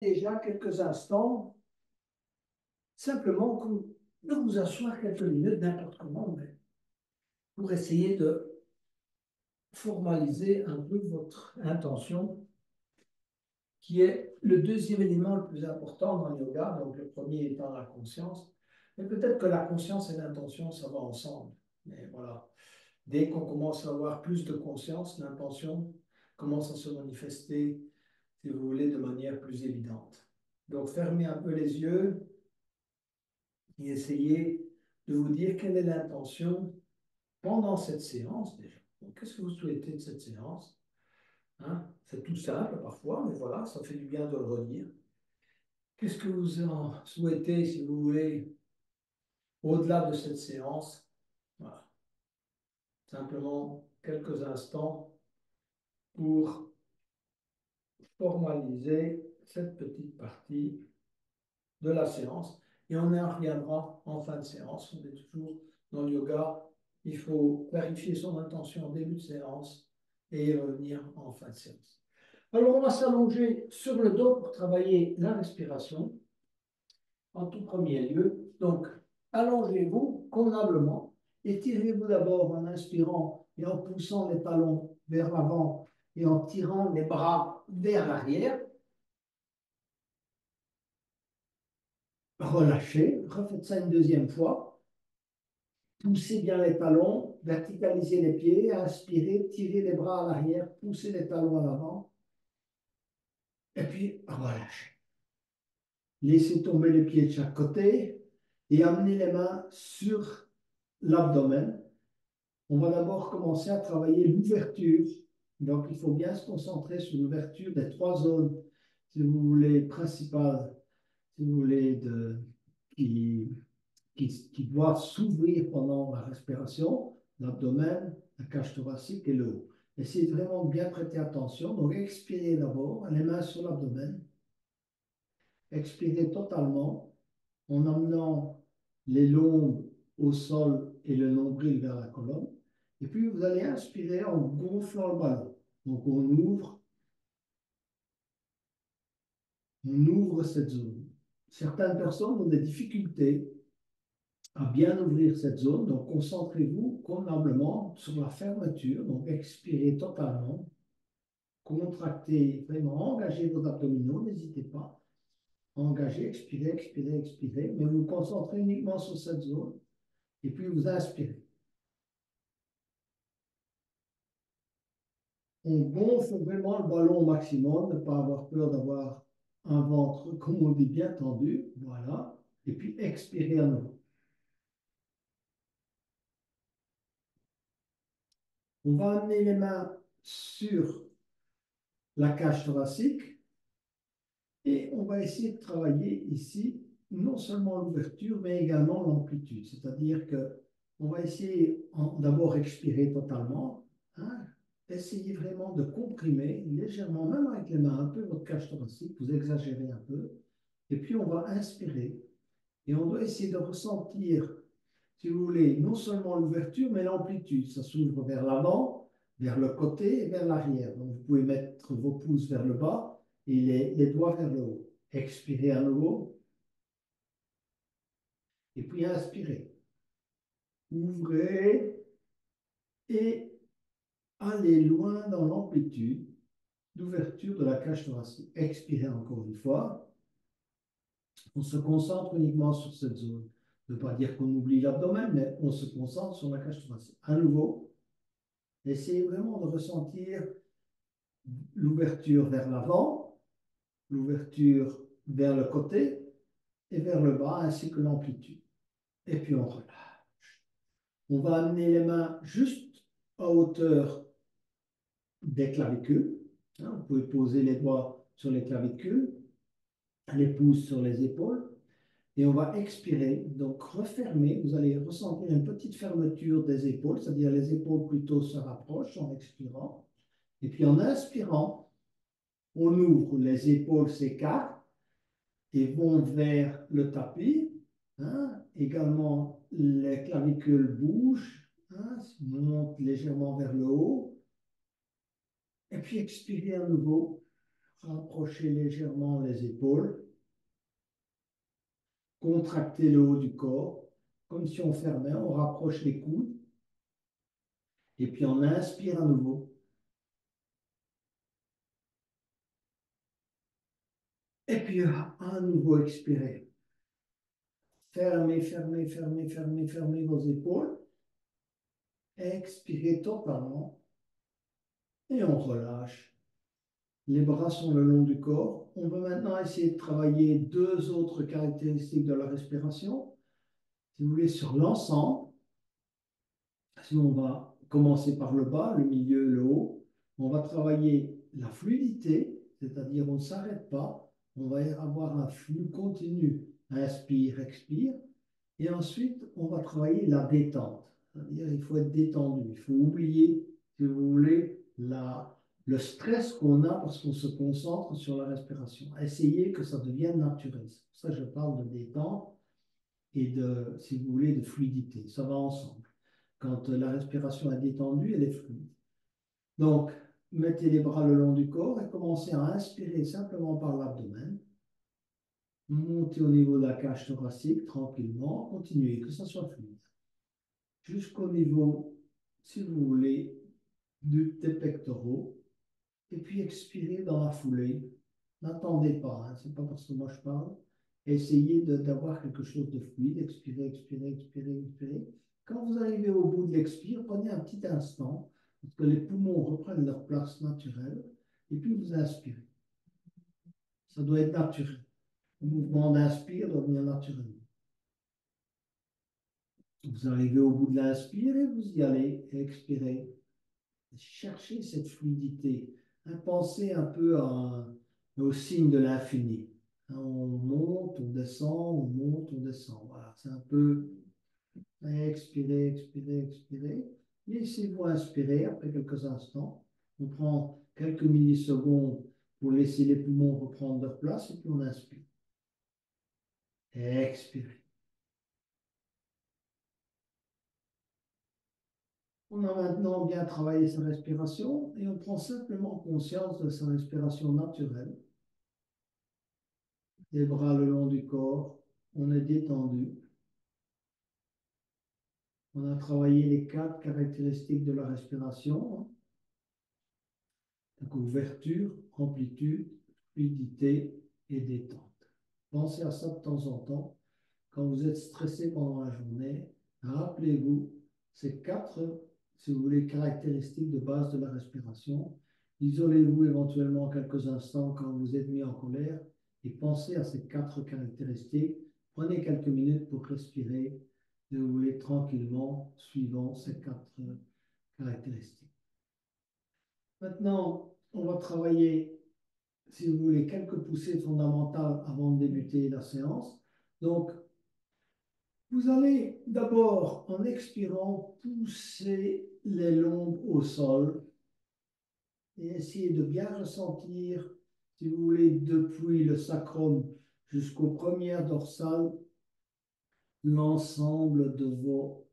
Déjà quelques instants, simplement de vous asseoir quelques minutes, n'importe comment, mais pour essayer de formaliser un peu votre intention, qui est le deuxième élément le plus important dans le yoga. Donc, le premier étant la conscience. Mais peut-être que la conscience et l'intention, ça va ensemble. Mais voilà, dès qu'on commence à avoir plus de conscience, l'intention commence à se manifester, si vous voulez, de manière plus évidente. Donc, fermez un peu les yeux et essayez de vous dire quelle est l'intention pendant cette séance déjà. Donc, qu'est-ce que vous souhaitez de cette séance? Hein? C'est tout simple parfois, mais voilà, ça fait du bien de le redire. Qu'est-ce que vous en souhaitez, si vous voulez, au-delà de cette séance? Voilà. Simplement quelques instants pour formaliser cette petite partie de la séance. Et on en reviendra en fin de séance. On est toujours dans le yoga. Il faut clarifier son intention en début de séance et y revenir en fin de séance. Alors, on va s'allonger sur le dos pour travailler la respiration en tout premier lieu. Donc, allongez-vous convenablement. Étirez-vous d'abord en inspirant et en poussant les talons vers l'avant et en tirant les bras vers l'arrière. Relâchez. Refaites ça une deuxième fois. Poussez bien les talons, verticalisez les pieds, inspirez, tirez les bras à l'arrière, poussez les talons à l'avant, et puis relâchez. Laissez tomber les pieds de chaque côté et amenez les mains sur l'abdomen. On va d'abord commencer à travailler l'ouverture. Donc, il faut bien se concentrer sur l'ouverture des trois zones, si vous voulez, principales, si vous voulez, qui, qui doivent s'ouvrir pendant la respiration, l'abdomen, la cage thoracique et le haut. Essayez de vraiment bien prêter attention. Donc, expirez d'abord, les mains sur l'abdomen. Expirez totalement en amenant les lombes au sol et le nombril vers la colonne. Et puis, vous allez inspirer en gonflant le ballon. Donc, on ouvre cette zone. Certaines personnes ont des difficultés à bien ouvrir cette zone. Donc, concentrez-vous convenablement sur la fermeture. Donc, expirez totalement. Contractez, vraiment, engagez vos abdominaux, n'hésitez pas. Engagez, expirez, expirez, expirez. Mais vous vous concentrez uniquement sur cette zone. Et puis, vous inspirez. On gonfle vraiment le ballon au maximum, ne pas avoir peur d'avoir un ventre, comme on dit, bien tendu. Voilà. Et puis, expirez à nouveau. On va amener les mains sur la cage thoracique et on va essayer de travailler ici non seulement l'ouverture, mais également l'amplitude. C'est-à-dire que on va essayer d'abord expirer totalement. Hein. Essayez vraiment de comprimer légèrement, même avec les mains, un peu votre cage thoracique. Vous exagérez un peu. Et puis on va inspirer. Et on doit essayer de ressentir, si vous voulez, non seulement l'ouverture, mais l'amplitude. Ça s'ouvre vers l'avant, vers le côté et vers l'arrière. Donc, vous pouvez mettre vos pouces vers le bas et les doigts vers le haut. Expirez à nouveau et puis inspirez. Ouvrez et allez loin dans l'amplitude d'ouverture de la cage thoracique. Expirez encore une fois. On se concentre uniquement sur cette zone. Ne veut pas dire qu'on oublie l'abdomen, mais on se concentre sur la cage thoracique. À nouveau, essayez vraiment de ressentir l'ouverture vers l'avant, l'ouverture vers le côté et vers le bas, ainsi que l'amplitude. Et puis on relâche. On va amener les mains juste à hauteur des clavicules. Hein, vous pouvez poser les doigts sur les clavicules, les pouces sur les épaules. Et on va expirer, donc refermer. Vous allez ressentir une petite fermeture des épaules, c'est-à-dire les épaules plutôt se rapprochent en expirant. Et puis en inspirant, on ouvre, les épaules s'écartent et vont vers le tapis. Hein. Également, les clavicules bougent, hein, montent légèrement vers le haut. Et puis expirez à nouveau, rapprochez légèrement les épaules, contractez le haut du corps, comme si on fermait, on rapproche les coudes, et puis on inspire à nouveau. Et puis à nouveau expirez. Fermez, fermez, fermez, fermez, fermez vos épaules. Expirez totalement et on relâche. Les bras sont le long du corps. On va maintenant essayer de travailler deux autres caractéristiques de la respiration. Si vous voulez, sur l'ensemble, si on va commencer par le bas, le milieu, le haut, on va travailler la fluidité, c'est-à-dire on ne s'arrête pas, on va avoir un flux continu, inspire, expire, et ensuite on va travailler la détente, c'est-à-dire il faut être détendu, il faut oublier, si vous voulez, le stress qu'on a parce qu'on se concentre sur la respiration. Essayez que ça devienne naturel. C'est pour ça que je parle de détente et de, si vous voulez, de fluidité. Ça va ensemble. Quand la respiration est détendue, elle est fluide. Donc, mettez les bras le long du corps et commencez à inspirer simplement par l'abdomen. Montez au niveau de la cage thoracique tranquillement. Continuez, que ça soit fluide. Jusqu'au niveau, si vous voulez, des pectoraux. Et puis expirez dans la foulée. N'attendez pas, hein, c'est pas parce que moi je parle. Essayez d'avoir quelque chose de fluide. Expirez, expirez, expirez, expirez. Quand vous arrivez au bout de l'expire, prenez un petit instant pour que les poumons reprennent leur place naturelle. Et puis vous inspirez. Ça doit être naturel. Le mouvement d'inspire doit venir naturellement. Vous arrivez au bout de l'inspire et vous y allez. Et expirez. Cherchez cette fluidité. Pensez un peu au signe de l'infini. On monte, on descend, on monte, on descend. Voilà, c'est un peu expirer, expirer, expirer. Laissez-vous inspirer après quelques instants. On prend quelques millisecondes pour laisser les poumons reprendre leur place et puis on inspire. Expirez. On a maintenant bien travaillé sa respiration et on prend simplement conscience de sa respiration naturelle. Les bras le long du corps, on est détendu. On a travaillé les quatre caractéristiques de la respiration. Donc, ouverture, amplitude, fluidité et détente. Pensez à ça de temps en temps. Quand vous êtes stressé pendant la journée, rappelez-vous ces quatre, si vous voulez, caractéristiques de base de la respiration. Isolez-vous éventuellement quelques instants quand vous êtes mis en colère et pensez à ces quatre caractéristiques. Prenez quelques minutes pour respirer et vous voulez tranquillement suivant ces quatre caractéristiques. Maintenant, on va travailler, si vous voulez, quelques poussées fondamentales avant de débuter la séance. Donc, vous allez d'abord, en expirant, pousser les lombes au sol et essayer de bien ressentir, si vous voulez, depuis le sacrum jusqu'aux premières dorsales, l'ensemble de vos,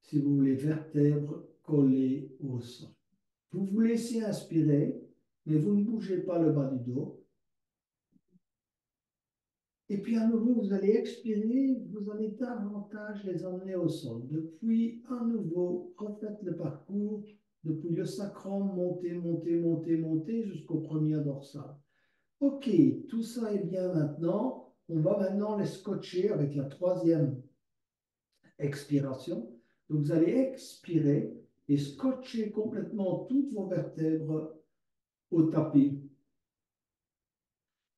si vous voulez, vertèbres collées au sol. Vous vous laissez inspirer, mais vous ne bougez pas le bas du dos. Et puis à nouveau, vous allez expirer, vous allez davantage les emmener au sol. Depuis, à nouveau, refaites le parcours, depuis le sacrum, montez, montez, montez, montez jusqu'au premier dorsal. Ok, tout ça est bien maintenant. On va maintenant les scotcher avec la troisième expiration. Donc vous allez expirer et scotcher complètement toutes vos vertèbres au tapis.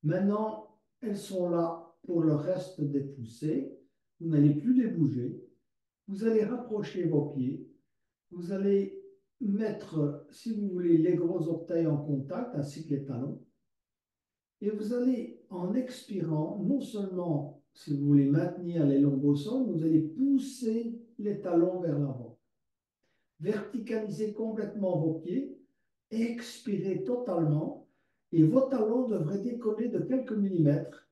Maintenant, elles sont là pour le reste des poussées. Vous n'allez plus les bouger. Vous allez rapprocher vos pieds. Vous allez mettre, si vous voulez, les gros orteils en contact ainsi que les talons. Et vous allez, en expirant, non seulement, si vous voulez, maintenir les lombes au sol, vous allez pousser les talons vers l'avant. Verticalisez complètement vos pieds. Expirez totalement. Et vos talons devraient décoller de quelques millimètres.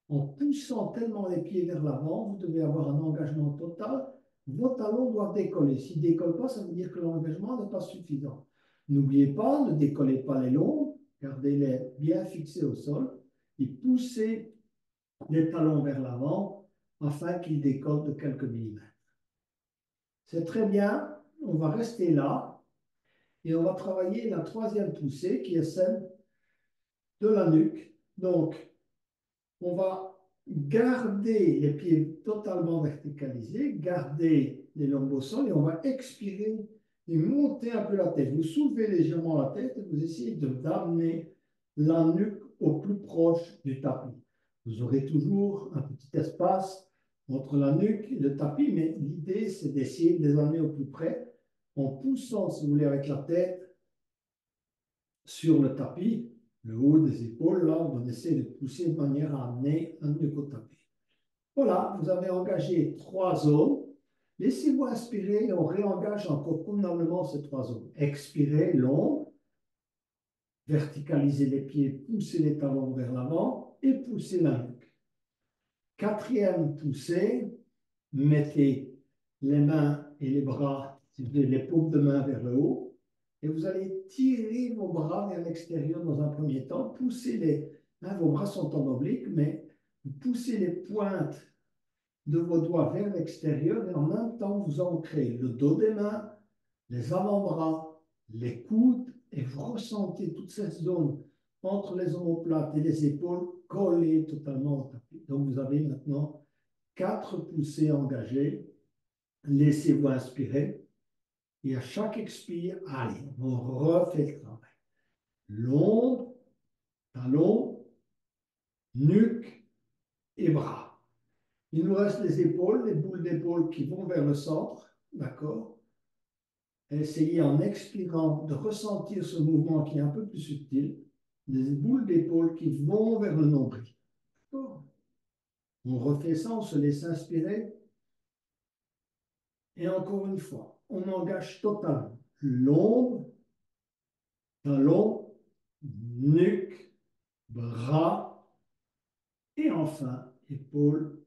En poussant tellement les pieds vers l'avant, vous devez avoir un engagement total. Vos talons doivent décoller. S'ils ne décollent pas, ça veut dire que l'engagement n'est pas suffisant. N'oubliez pas, ne décollez pas les lombes, Gardez-les bien fixés au sol et poussez les talons vers l'avant afin qu'ils décollent de quelques millimètres. C'est très bien, on va rester là et on va travailler la troisième poussée qui est celle de la nuque. Donc, on va garder les pieds totalement verticalisés, garder les lombes au sol et on va expirer et monter un peu la tête. Vous soulevez légèrement la tête et vous essayez d'amener la nuque au plus proche du tapis. Vous aurez toujours un petit espace entre la nuque et le tapis, mais l'idée, c'est d'essayer de les amener au plus près en poussant, si vous voulez, avec la tête sur le tapis, le haut des épaules, là, on essaie de pousser de manière à amener un nuque au tapis. Voilà, vous avez engagé trois zones. Laissez-vous inspirer et on réengage encore convenablement ces trois zones. Expirez, long, verticalisez les pieds, poussez les talons vers l'avant et poussez la nuque. Quatrième poussée, mettez les mains et les bras, les paumes de main vers le haut et vous allez tirer vos bras vers l'extérieur dans un premier temps. Poussez vos bras sont en oblique, mais vous poussez les pointes de vos doigts vers l'extérieur et en même temps vous ancrez le dos des mains, les avant-bras, les coudes et vous ressentez toute cette zone entre les omoplates et les épaules collées totalement au tapis. Donc vous avez maintenant quatre poussées engagées. Laissez-vous inspirer et à chaque expire, allez, on refait le travail. Long, talon, nuque et bras. Il nous reste les épaules, les boules d'épaule qui vont vers le centre, d'accord? Essayez en expirant de ressentir ce mouvement qui est un peu plus subtil, les boules d'épaule qui vont vers le nombril. D'accord. On refait ça, on se laisse inspirer. Et encore une fois, on engage totalement l'ombre, talon, nuque, bras, et enfin épaules.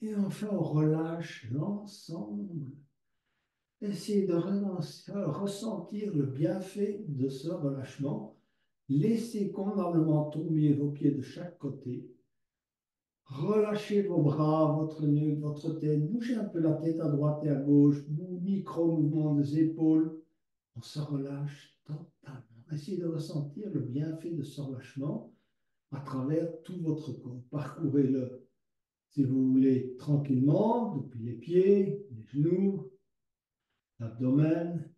Et enfin, on relâche l'ensemble. Essayez de ressentir le bienfait de ce relâchement. Laissez convenablement tomber vos pieds de chaque côté. Relâchez vos bras, votre nuque, votre tête. Bougez un peu la tête à droite et à gauche. Micro-mouvement des épaules. On se relâche totalement. Essayez de ressentir le bienfait de ce relâchement à travers tout votre corps. Parcourez-le, si vous voulez, tranquillement, depuis les pieds, les genoux, l'abdomen,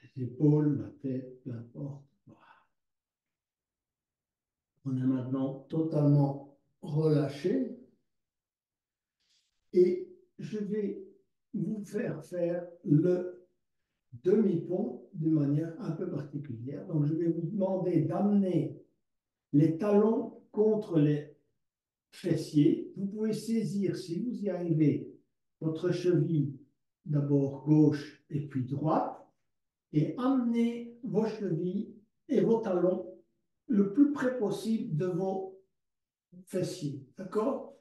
les épaules, la tête, peu importe. Voilà. On est maintenant totalement relâché et je vais vous faire faire le demi-pont d'une manière un peu particulière. Donc, je vais vous demander d'amener les talons contre les fessiers. Vous pouvez saisir, si vous y arrivez, votre cheville d'abord gauche et puis droite et amener vos chevilles et vos talons le plus près possible de vos fessiers. D'accord?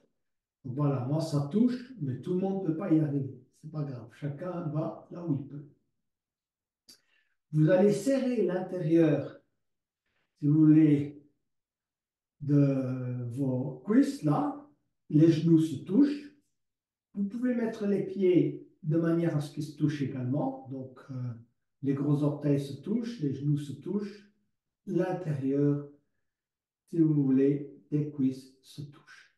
Voilà, moi ça touche, mais tout le monde ne peut pas y arriver. C'est pas grave, chacun va là où il peut. Vous allez serrer l'intérieur, si vous voulez, de vos cuisses là. Les genoux se touchent. Vous pouvez mettre les pieds de manière à ce qu'ils se touchent également. Donc, les gros orteils se touchent, les genoux se touchent. L'intérieur, si vous voulez, des cuisses se touchent.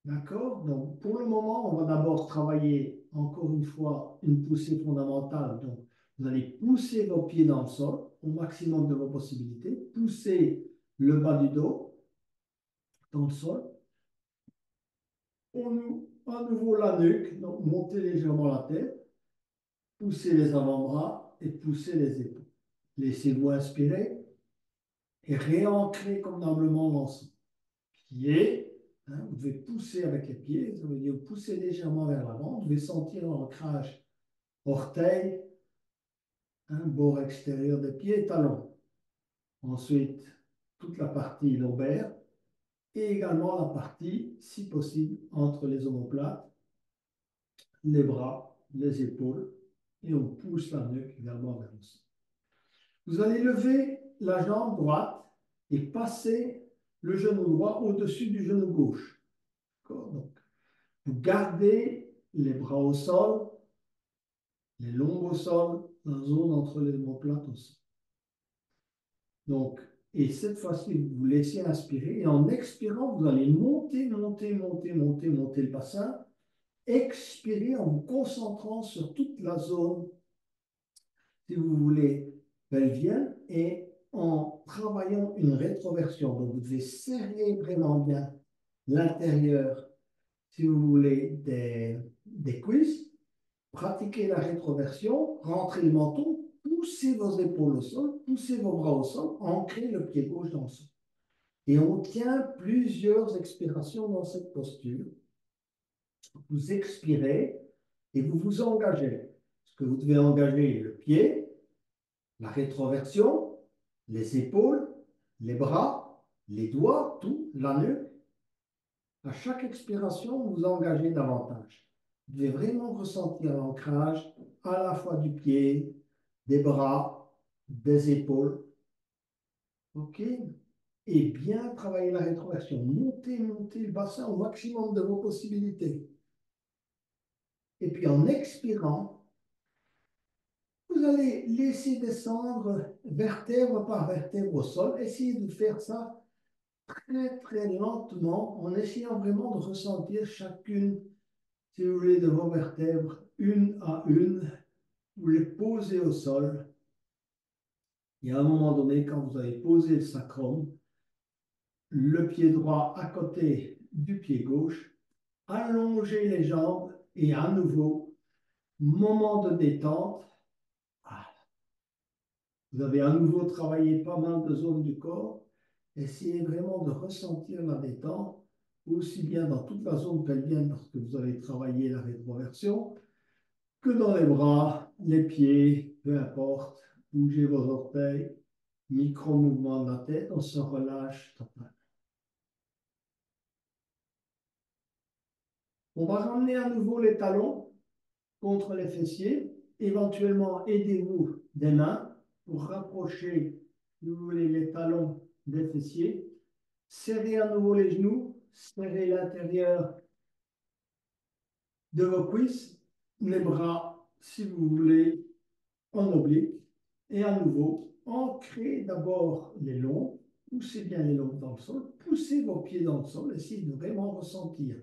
D'accord? Donc, pour le moment, on va d'abord travailler, encore une fois, une poussée fondamentale. Donc, vous allez pousser vos pieds dans le sol au maximum de vos possibilités. Poussez le bas du dos dans le sol. À nouveau la nuque, donc montez légèrement la tête. Poussez les avant-bras et poussez les épaules. Laissez-vous inspirer et réancrer convenablement l'ensemble. Pieds, hein, vous devez pousser avec les pieds, ça veut dire pousser légèrement vers l'avant. Vous devez sentir l'ancrage orteil, hein, bord extérieur des pieds, talons. Ensuite, toute la partie lombaire et également la partie, si possible, entre les omoplates, les bras, les épaules et on pousse la nuque également vers le sol. Vous allez lever la jambe droite et passez le genou droit au-dessus du genou gauche. Donc, vous gardez les bras au sol, les lombes au sol, la zone entre les omoplates au sol. Donc, et cette fois-ci, vous vous laissez inspirer et en expirant, vous allez monter, monter, monter, monter, monter le bassin. Expirez en vous concentrant sur toute la zone, si vous voulez, pelvienne et en travaillant une rétroversion. Donc, vous devez serrer vraiment bien l'intérieur, si vous voulez, des cuisses. Pratiquez la rétroversion, rentrez le menton, poussez vos épaules au sol, poussez vos bras au sol, ancrez le pied gauche dans le sol. Et on tient plusieurs expirations dans cette posture. Vous expirez et vous vous engagez. Parce que vous devez engager le pied, la rétroversion, les épaules, les bras, les doigts, tout, la nuque. À chaque expiration, vous vous engagez davantage. Vous devez vraiment ressentir l'ancrage à la fois du pied, des bras, des épaules. OK? Et bien travailler la rétroversion. Montez, montez le bassin au maximum de vos possibilités. Et puis en expirant, vous allez laisser descendre vertèbre par vertèbre au sol. Essayez de faire ça très, très lentement en essayant vraiment de ressentir chacune, si vous voulez, de vos vertèbres, une à une. Vous les posez au sol. Et à un moment donné, quand vous avez posé le sacrum, le pied droit à côté du pied gauche, allongez les jambes et à nouveau, moment de détente. Vous avez à nouveau travaillé pas mal de zones du corps. Essayez vraiment de ressentir la détente, aussi bien dans toute la zone pelvienne parce que vous avez travaillé la rétroversion, que dans les bras, les pieds, peu importe. Bougez vos orteils, micro-mouvement de la tête, on se relâche totalement. On va ramener à nouveau les talons contre les fessiers. Éventuellement, aidez-vous des mains pour rapprocher, si vous voulez, les talons des fessiers. Serrez à nouveau les genoux, serrez l'intérieur de vos cuisses, les bras, si vous voulez, en oblique. Et à nouveau, ancrez d'abord les lombes, poussez bien les lombes dans le sol, poussez vos pieds dans le sol, essayez de vraiment ressentir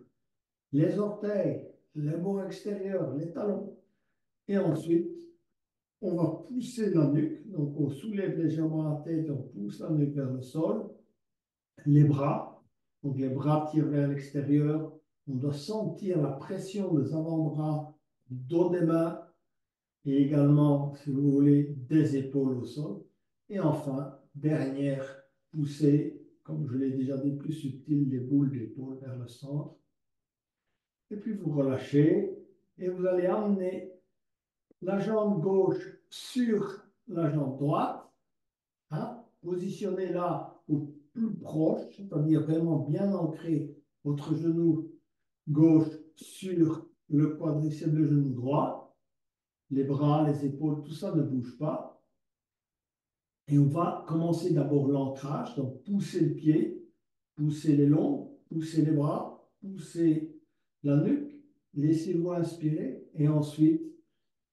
les orteils, les bords extérieurs, les talons. Et ensuite, on va pousser la nuque, donc on soulève légèrement la tête, on pousse la nuque vers le sol, les bras, donc les bras tirent vers l'extérieur, on doit sentir la pression des avant-bras, du dos des mains et également, si vous voulez, des épaules au sol. Et enfin, dernière poussée, comme je l'ai déjà dit, plus subtile, les boules d'épaule vers le centre. Et puis vous relâchez et vous allez amener la jambe gauche sur la jambe droite. Hein, positionnez-la au plus proche, c'est-à-dire vraiment bien ancrer votre genou gauche sur le quadriceps de genou droit. Les bras, les épaules, tout ça ne bouge pas. Et on va commencer d'abord l'ancrage, donc pousser le pied, pousser les lombes, pousser les bras, pousser la nuque, laissez-vous inspirer et ensuite,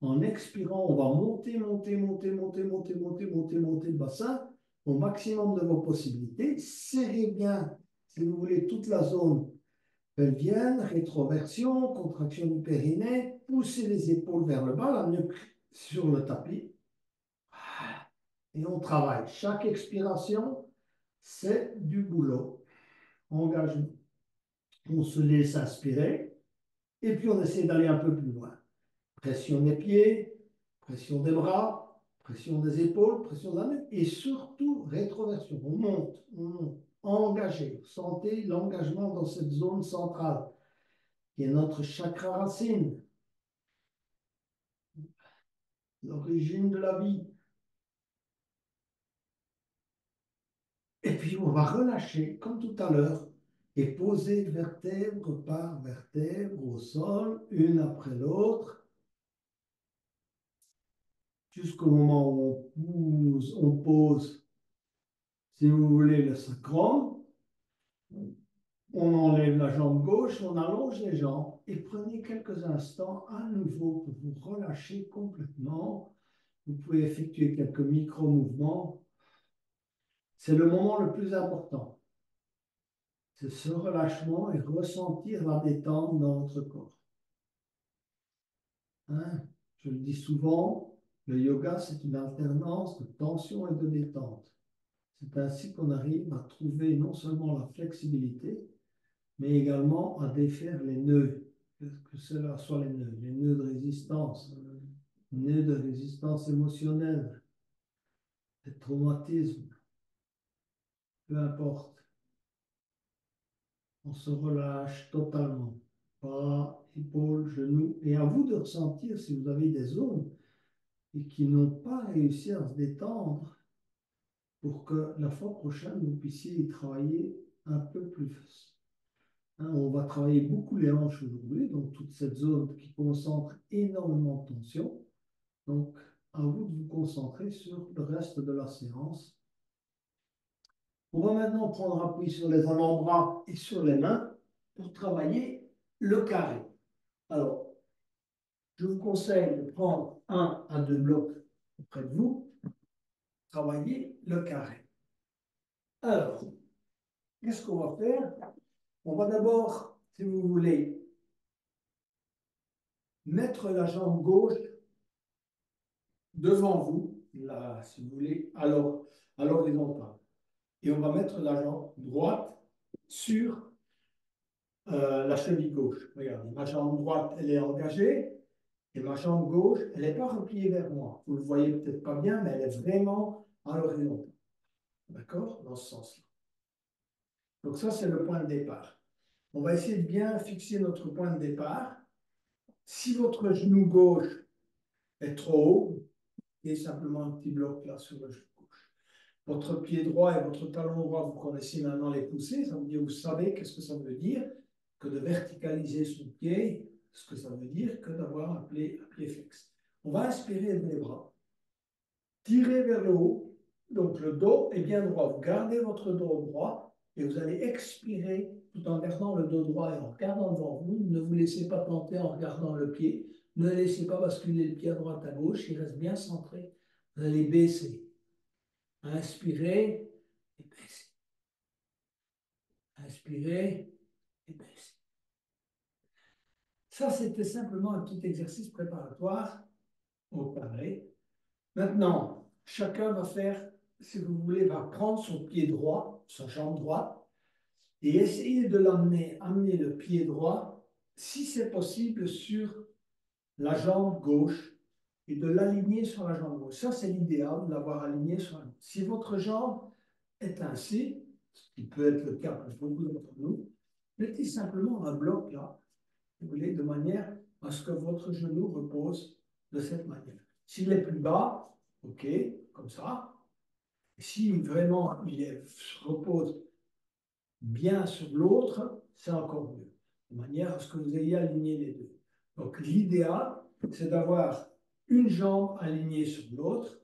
en expirant, on va monter, monter, monter, monter, monter, monter, monter, monter le bassin au maximum de vos possibilités. Serrez bien, si vous voulez, toute la zone pelvienne, rétroversion, contraction du périnée, poussez les épaules vers le bas, la nuque sur le tapis. Et on travaille. Chaque expiration, c'est du boulot. Engagement. On se laisse inspirer et puis on essaie d'aller un peu plus loin. Pression des pieds, pression des bras, pression des épaules, pression de la nuque et surtout rétroversion. On monte, engagé. Sentez l'engagement dans cette zone centrale qui est notre chakra racine, l'origine de la vie. Et puis on va relâcher comme tout à l'heure et poser vertèbre par vertèbre au sol, une après l'autre, jusqu'au moment où on pose, Si vous voulez le sacrum, on enlève la jambe gauche, on allonge les jambes et prenez quelques instants à nouveau pour vous relâcher complètement. Vous pouvez effectuer quelques micro-mouvements. C'est le moment le plus important. C'est ce relâchement et ressentir la détente dans votre corps. Hein? Je le dis souvent, le yoga, c'est une alternance de tension et de détente. C'est ainsi qu'on arrive à trouver non seulement la flexibilité, mais également à défaire les nœuds, que cela soit les nœuds de résistance, les nœuds de résistance émotionnelle, les traumatismes, peu importe. On se relâche totalement. Bras, épaules, genoux. Et à vous de ressentir si vous avez des zones et qui n'ont pas réussi à se détendre pour que la fois prochaine, vous puissiez y travailler un peu plus. Hein, on va travailler beaucoup les hanches aujourd'hui, donc toute cette zone qui concentre énormément de tension. Donc, à vous de vous concentrer sur le reste de la séance. On va maintenant prendre appui sur les avant-bras et sur les mains pour travailler le carré. Alors, je vous conseille de prendre 1 à 2 blocs auprès de vous, travailler le carré. Alors, qu'est-ce qu'on va faire? On va d'abord, si vous voulez, mettre la jambe gauche devant vous, là, si vous voulez, alors à l'horizontale. Et on va mettre la jambe droite sur la cheville gauche. Regardez, ma jambe droite, elle est engagée et ma jambe gauche, elle n'est pas repliée vers moi. Vous ne le voyez peut-être pas bien, mais elle est vraiment à l'horizontale. D'accord? Dans ce sens-là. Donc ça, c'est le point de départ. On va essayer de bien fixer notre point de départ. Si votre genou gauche est trop haut, et simplement un petit bloc là sur le genou gauche. Votre pied droit et votre talon droit, vous connaissez maintenant les poussées, ça veut dire, vous savez qu'est-ce que ça veut dire que de verticaliser son pied, ce que ça veut dire que d'avoir un pied fixe. On va inspirer les bras, tirer vers le haut, donc le dos est bien droit. Vous gardez votre dos droit et vous allez expirer tout en gardant le dos droit et en regardant devant vous. Ne vous laissez pas planter en regardant le pied. Ne laissez pas basculer le pied à droite à gauche. Il reste bien centré. Vous allez baisser. Inspirez et baissez. Inspirez et baissez. Ça, c'était simplement un petit exercice préparatoire au carré. Maintenant, chacun va faire, si vous voulez, va prendre son pied droit, sa jambe droite, et essayer de amener le pied droit, si c'est possible, sur la jambe gauche et de l'aligner sur la jambe gauche. Ça, c'est l'idéal, de l'avoir aligné sur la jambe. Si votre jambe est ainsi, ce qui peut être le cas pour beaucoup d'entre nous, mettez simplement un bloc là, vous voulez, de manière à ce que votre genou repose de cette manière. S'il est plus bas, OK, comme ça. Si vraiment se repose bien sur l'autre, c'est encore mieux, de manière à ce que vous ayez aligné les deux. Donc l'idéal, c'est d'avoir une jambe alignée sur l'autre.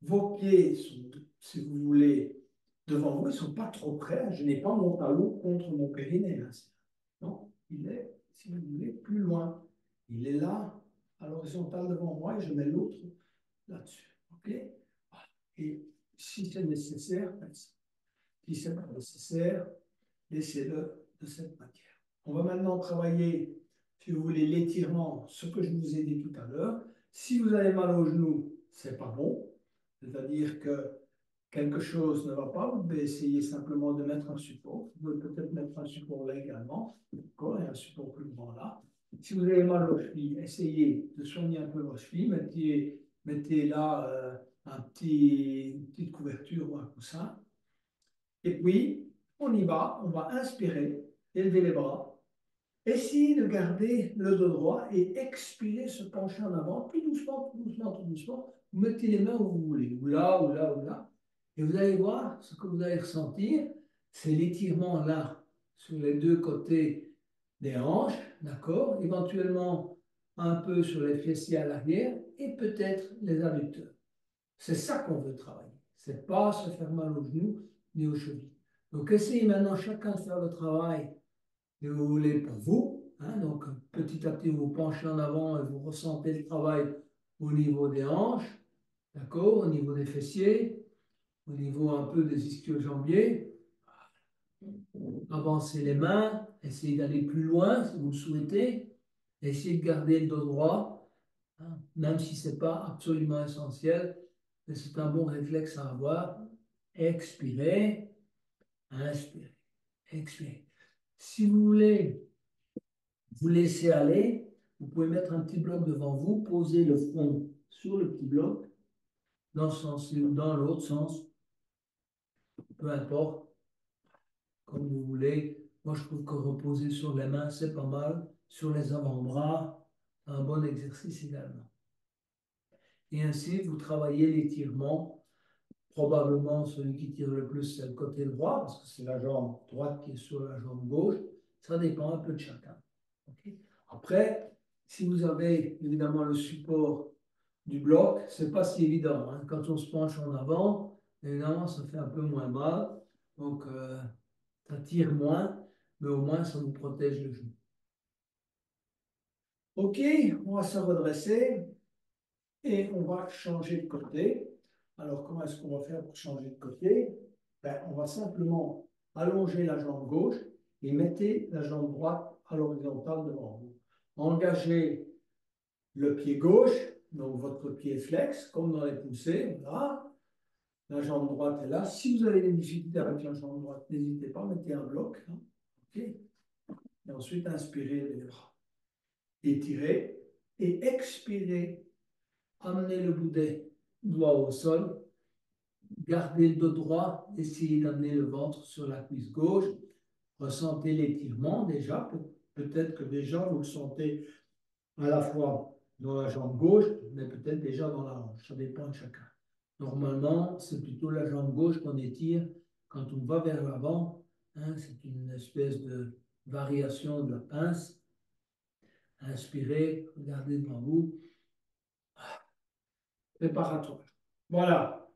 Vos pieds sont, si vous voulez, devant vous, ils ne sont pas trop près. Je n'ai pas mon talon contre mon périnée. Hein. Non, il est, si vous voulez, plus loin. Il est là, à l'horizontale devant moi, et je mets l'autre là-dessus. OK? Et si c'est nécessaire, faites ça. Si ce n'est pas nécessaire, laissez-le de cette manière. On va maintenant travailler, si vous voulez, l'étirement, ce que je vous ai dit tout à l'heure. Si vous avez mal au genou, ce n'est pas bon. C'est-à-dire que quelque chose ne va pas, vous devez essayer simplement de mettre un support. Vous pouvez peut-être mettre un support là également, d'accord, et un support plus grand là. Si vous avez mal aux chevilles, essayez de soigner un peu vos chevilles. Mettez là une petite couverture ou un coussin. Et puis, on y va, on va inspirer, élever les bras, essayez de garder le dos droit et expirer, se pencher en avant, tout doucement, tout doucement, tout doucement. Vous mettez les mains où vous voulez, ou là, ou là, ou là. Et vous allez voir, ce que vous allez ressentir, c'est l'étirement là, sur les deux côtés des hanches, d'accord? Éventuellement, un peu sur les fessiers à l'arrière et peut-être les adducteurs. C'est ça qu'on veut travailler. C'est pas se faire mal aux genoux, ni aux chevilles. Donc, essayez maintenant chacun de faire le travail que vous voulez pour vous. Hein. Donc, petit à petit, vous vous penchez en avant et vous ressentez le travail au niveau des hanches, d'accord, au niveau des fessiers, au niveau un peu des ischio-jambiers. Avancez les mains, essayez d'aller plus loin si vous le souhaitez. Essayez de garder le dos droit, hein, même si ce n'est pas absolument essentiel, mais c'est un bon réflexe à avoir. Expirez, inspirez, expirez. Si vous voulez vous laisser aller, vous pouvez mettre un petit bloc devant vous, poser le front sur le petit bloc, dans ce sens-ci ou dans l'autre sens, peu importe, comme vous voulez. Moi, je trouve que reposer sur les mains, c'est pas mal. Sur les avant-bras, un bon exercice également. Et ainsi, vous travaillez l'étirement. Probablement, celui qui tire le plus, c'est le côté droit, parce que c'est la jambe droite qui est sur la jambe gauche. Ça dépend un peu de chacun. Okay. Après, si vous avez évidemment le support du bloc, c'est pas si évident. Hein. Quand on se penche en avant, évidemment, ça fait un peu moins mal. Donc, ça tire moins, mais au moins, ça vous protège le genou. OK, on va se redresser et on va changer de côté. Alors, comment est-ce qu'on va faire pour changer de côté? Ben, on va simplement allonger la jambe gauche et mettez la jambe droite à l'horizontale devant vous. Engagez le pied gauche, donc votre pied flex, comme dans les poussées. Voilà. La jambe droite est là. Si vous avez des difficultés avec la jambe droite, n'hésitez pas, mettez un bloc. Hein. OK. Et ensuite, inspirez les bras. Étirez et expirez. Amenez le bout des doigts au sol. Gardez le dos droit. Essayez d'amener le ventre sur la cuisse gauche. Ressentez l'étirement déjà. Peut-être que déjà vous le sentez à la fois dans la jambe gauche, mais peut-être déjà dans la hanche. Ça dépend de chacun. Normalement, c'est plutôt la jambe gauche qu'on étire quand on va vers l'avant. Hein, c'est une espèce de variation de la pince. Inspirez, regardez devant vous. Préparatoire. Voilà,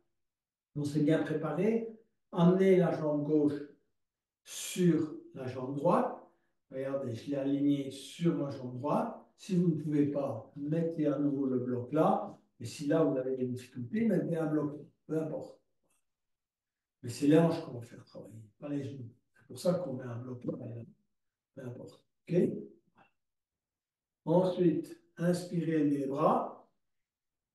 on s'est bien préparé. Emmenez la jambe gauche sur la jambe droite. Regardez, je l'ai aligné sur ma jambe droite. Si vous ne pouvez pas, mettez à nouveau le bloc là. Et si là, vous avez des difficultés, mettez un bloc là. Peu importe. Mais c'est les hanches qu'on va faire travailler, pas les genoux. C'est pour ça qu'on met un bloc là. Peu importe. OK? Ensuite, inspirez les bras,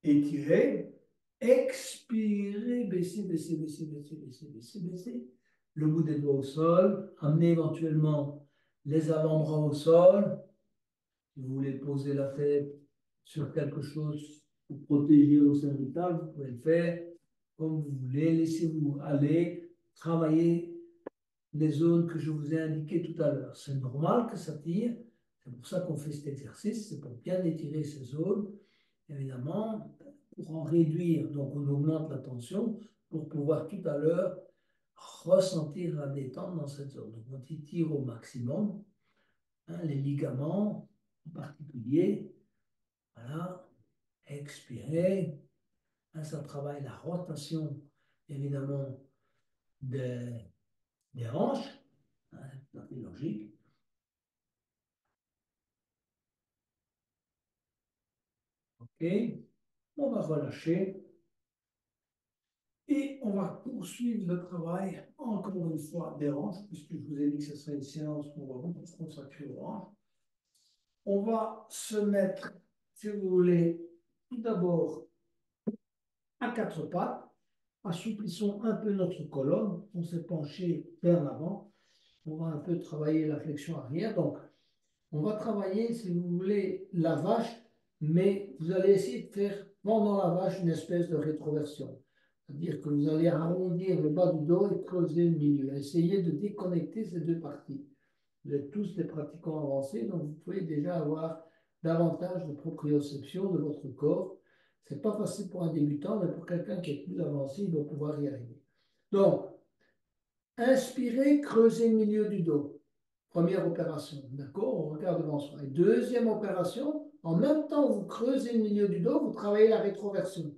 étirez. Expirez, baissez, baissez, baissez, baissez, baissez, baissez, baissez. Le bout des doigts au sol. Amenez éventuellement les avant-bras au sol. Si vous voulez poser la tête sur quelque chose pour protéger le cervical, vous pouvez le faire comme vous voulez. Laissez-vous aller, travailler les zones que je vous ai indiquées tout à l'heure. C'est normal que ça tire. C'est pour ça qu'on fait cet exercice. C'est pour bien étirer ces zones. Évidemment, pour en réduire, donc on augmente la tension pour pouvoir tout à l'heure ressentir la détente dans cette zone. Donc on tire au maximum, hein, les ligaments en particulier. Voilà, expirez. Hein, ça travaille la rotation, évidemment, des, des hanches. Hein, c'est logique. OK, on va relâcher. Et on va poursuivre le travail, encore une fois, des hanches, puisque je vous ai dit que ce serait une séance où on va beaucoup se consacrer aux hanches. On va se mettre, si vous voulez, tout d'abord à quatre pattes. Assouplissons un peu notre colonne. On s'est penché vers l'avant. On va un peu travailler la flexion arrière. Donc, on va travailler, si vous voulez, la vache, mais vous allez essayer de faire pendant la vache une espèce de rétroversion. C'est-à-dire que vous allez arrondir le bas du dos et creuser le milieu. Essayez de déconnecter ces deux parties. Vous êtes tous des pratiquants avancés, donc vous pouvez déjà avoir davantage de proprioception de votre corps. Ce n'est pas facile pour un débutant, mais pour quelqu'un qui est plus avancé, il va pouvoir y arriver. Donc, inspirez, creusez le milieu du dos. Première opération, d'accord? On regarde devant soi. Et deuxième opération, en même temps que vous creusez le milieu du dos, vous travaillez la rétroversion.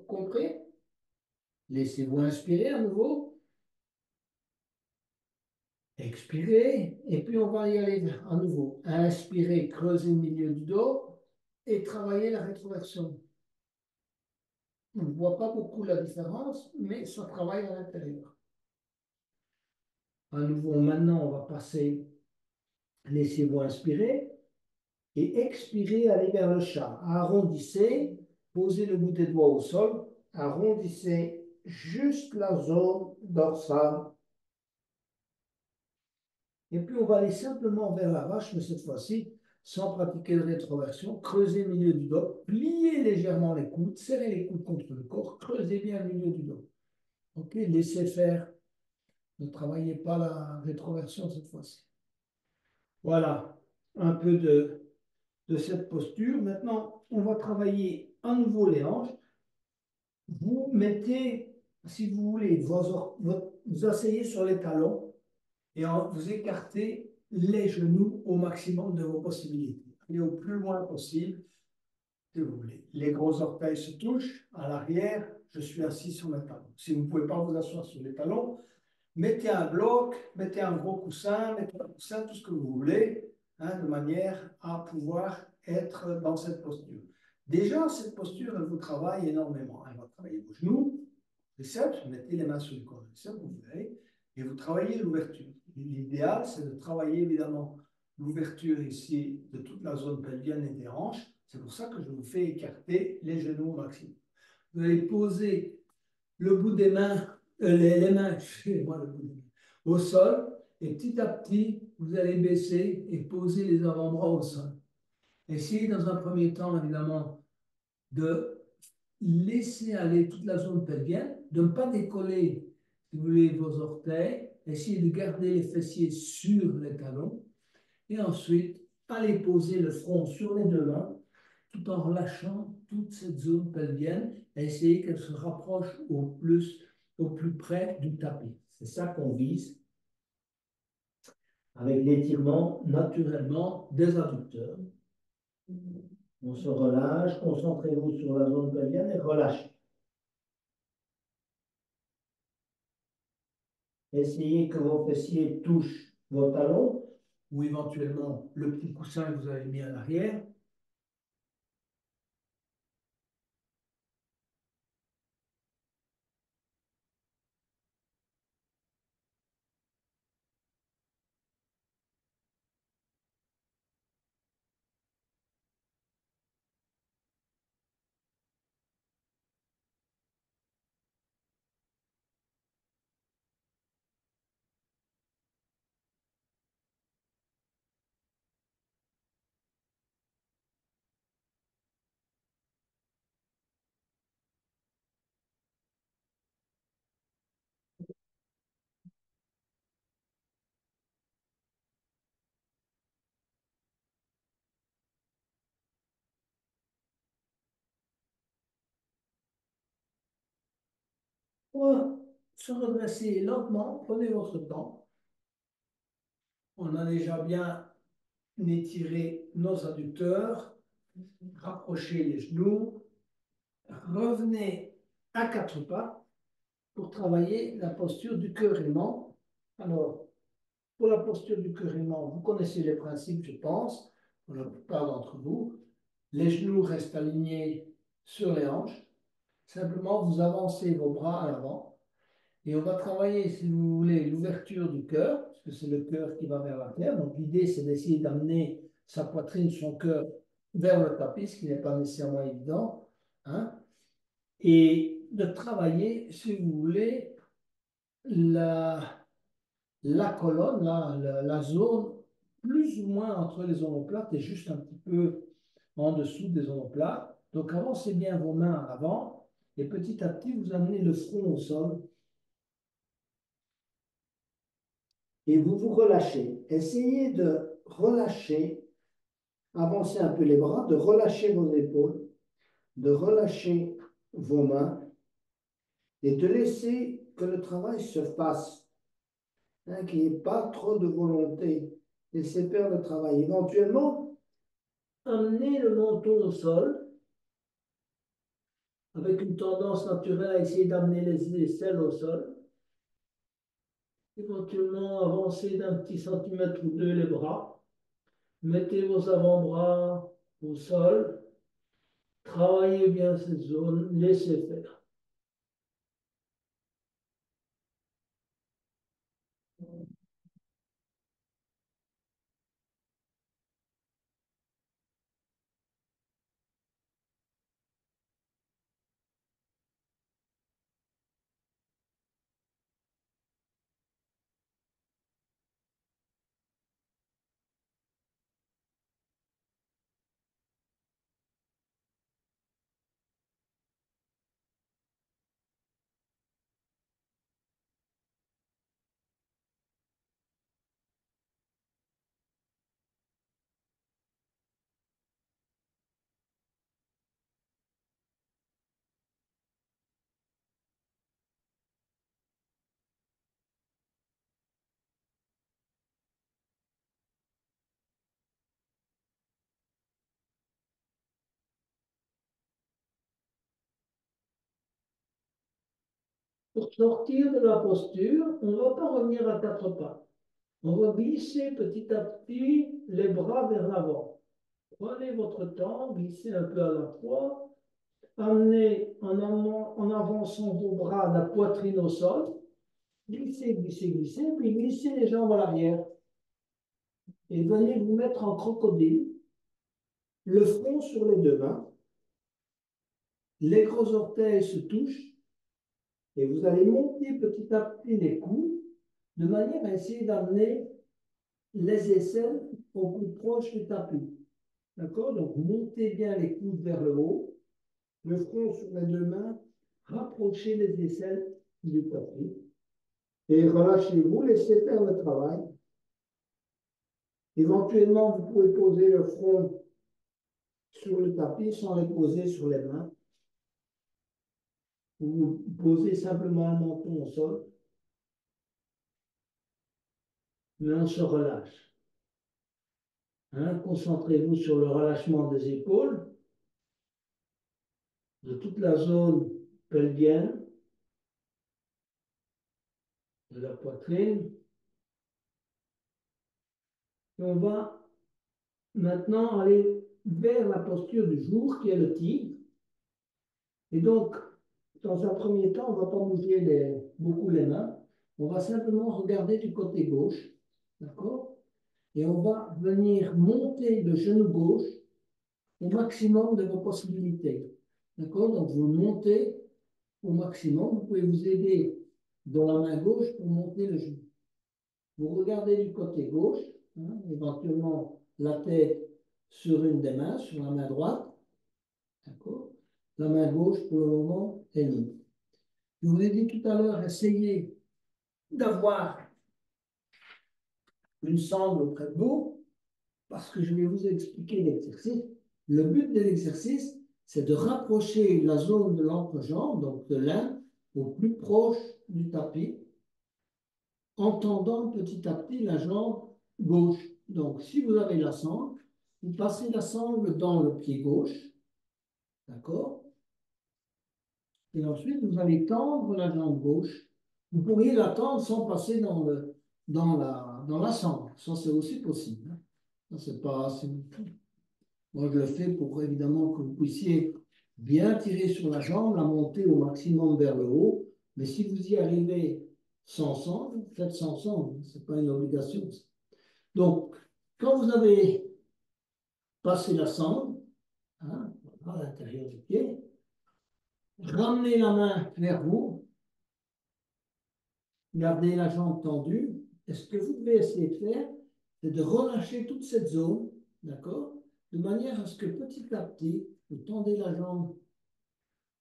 Compris? Laissez-vous inspirer à nouveau. Expirez. Et puis, on va y aller à nouveau. Inspirez, creusez le milieu du dos et travaillez la rétroversion. On ne voit pas beaucoup la différence, mais ça travaille à l'intérieur. À nouveau, maintenant, on va passer. Laissez-vous inspirer. Et expirez, allez vers le chat. Arrondissez, posez le bout des doigts au sol, arrondissez juste la zone dorsale. Et puis on va aller simplement vers la vache, mais cette fois-ci, sans pratiquer de rétroversion, creusez le milieu du dos, pliez légèrement les coudes, serrez les coudes contre le corps, creusez bien le milieu du dos. Ok, laissez faire, ne travaillez pas la rétroversion cette fois-ci. Voilà, un peu de cette posture. Maintenant, on va travailler à nouveau les hanches. Vous mettez, si vous voulez, vous asseyez sur les talons et vous écartez les genoux au maximum de vos possibilités. Allez au plus loin possible, si vous voulez. Les gros orteils se touchent à l'arrière. Je suis assis sur mes talons. Si vous ne pouvez pas vous asseoir sur les talons, mettez un bloc, mettez un gros coussin, mettez un coussin, tout ce que vous voulez, hein, de manière à pouvoir être dans cette posture. Déjà, cette posture, elle vous travaille énormément. Elle va travailler vos genoux, les triceps, mettez les mains sur le corps, vous verrez, et vous travaillez l'ouverture. L'idéal, c'est de travailler évidemment l'ouverture ici de toute la zone pelvienne et des hanches. C'est pour ça que je vous fais écarter les genoux au maximum. Vous allez poser le bout des mains, les mains, excusez-moi, le bout des mains, au sol, et petit à petit, vous allez baisser et poser les avant-bras au sol. Essayez dans un premier temps, évidemment, de laisser aller toute la zone pelvienne, de ne pas décoller, si vous voulez, vos orteils. Essayez de garder les fessiers sur les talons. Et ensuite, allez poser le front sur les deux mains, tout en relâchant toute cette zone pelvienne et essayer qu'elle se rapproche au plus près du tapis. C'est ça qu'on vise avec l'étirement naturellement des adducteurs. On se relâche, concentrez-vous sur la zone pelvienne et relâchez. Essayez que vos fessiers touchent vos talons ou éventuellement le petit coussin que vous avez mis à l'arrière. Pour se redresser lentement, prenez votre temps. On a déjà bien étiré nos adducteurs, rapprochez les genoux, revenez à quatre pas pour travailler la posture du cœur aimant. Alors, pour la posture du cœur aimant, vous connaissez les principes, je pense, pour la plupart d'entre vous. Les genoux restent alignés sur les hanches. Simplement, vous avancez vos bras à l'avant. Et on va travailler, si vous voulez, l'ouverture du cœur, parce que c'est le cœur qui va vers la terre. Donc l'idée, c'est d'essayer d'amener sa poitrine, son cœur vers le tapis, ce qui n'est pas nécessairement évident. Hein, et de travailler, si vous voulez, la colonne, la zone plus ou moins entre les omoplates et juste un petit peu en dessous des omoplates. Donc avancez bien vos mains à l'avant et petit à petit, vous amenez le front au sol. Et vous vous relâchez. Essayez de relâcher, avancer un peu les bras, de relâcher vos épaules, de relâcher vos mains et de laisser que le travail se fasse, hein, qu'il n'y ait pas trop de volonté. Laissez faire le travail. Éventuellement, amenez le menton au sol avec une tendance naturelle à essayer d'amener les aisselles au sol. Éventuellement, avancez d'un petit centimètre ou deux les bras. Mettez vos avant-bras au sol. Travaillez bien cette zone. Laissez faire. Pour sortir de la posture, on ne va pas revenir à quatre pas. On va glisser petit à petit les bras vers l'avant. Prenez votre temps, glissez un peu à la fois. Amenez en avançant vos bras, la poitrine au sol. Glissez, glissez, glissez, puis glissez les jambes à l'arrière. Et venez vous mettre en crocodile, le front sur les deux mains. Les gros orteils se touchent et vous allez monter petit à petit les coudes de manière à essayer d'amener les aisselles au plus proche du tapis. D'accord? Donc, montez bien les coudes vers le haut, le front sur les deux mains, rapprochez les aisselles du tapis et relâchez-vous, laissez faire le travail. Éventuellement, vous pouvez poser le front sur le tapis sans les poser sur les mains. Vous posez simplement le menton au sol, mais on se relâche. Hein? Concentrez-vous sur le relâchement des épaules, de toute la zone pelvienne, de la poitrine. Et on va maintenant aller vers la posture du jour, qui est le tigre. Et donc, dans un premier temps, on ne va pas bouger beaucoup les mains. On va simplement regarder du côté gauche. D'accord? Et on va venir monter le genou gauche au maximum de vos possibilités. D'accord? Donc, vous montez au maximum. Vous pouvez vous aider dans la main gauche pour monter le genou. Vous regardez du côté gauche, hein, éventuellement la tête sur une des mains, sur la main droite. D'accord? La main gauche, pour le moment, est libre. Je vous ai dit tout à l'heure, essayez d'avoir une sangle auprès de vous, parce que je vais vous expliquer l'exercice. Le but de l'exercice, c'est de rapprocher la zone de l'entrejambe, donc de l'un, au plus proche du tapis, en tendant petit à petit la jambe gauche. Donc, si vous avez la sangle, vous passez la sangle dans le pied gauche, d'accord? Et ensuite, vous allez tendre la jambe gauche. Vous pourriez la tendre sans passer dans la sangle. Ça, c'est aussi possible. Hein. Ça, c'est pas... Moi, je le fais pour évidemment que vous puissiez bien tirer sur la jambe, la monter au maximum vers le haut. Mais si vous y arrivez sans sangle, faites sans sangle. Ce n'est pas une obligation. Donc, quand vous avez passé la sangle, hein, à l'intérieur du pied, ramenez la main vers vous, gardez la jambe tendue. Et ce que vous devez essayer de faire, c'est de relâcher toute cette zone, d'accord? De manière à ce que petit à petit, vous tendez la jambe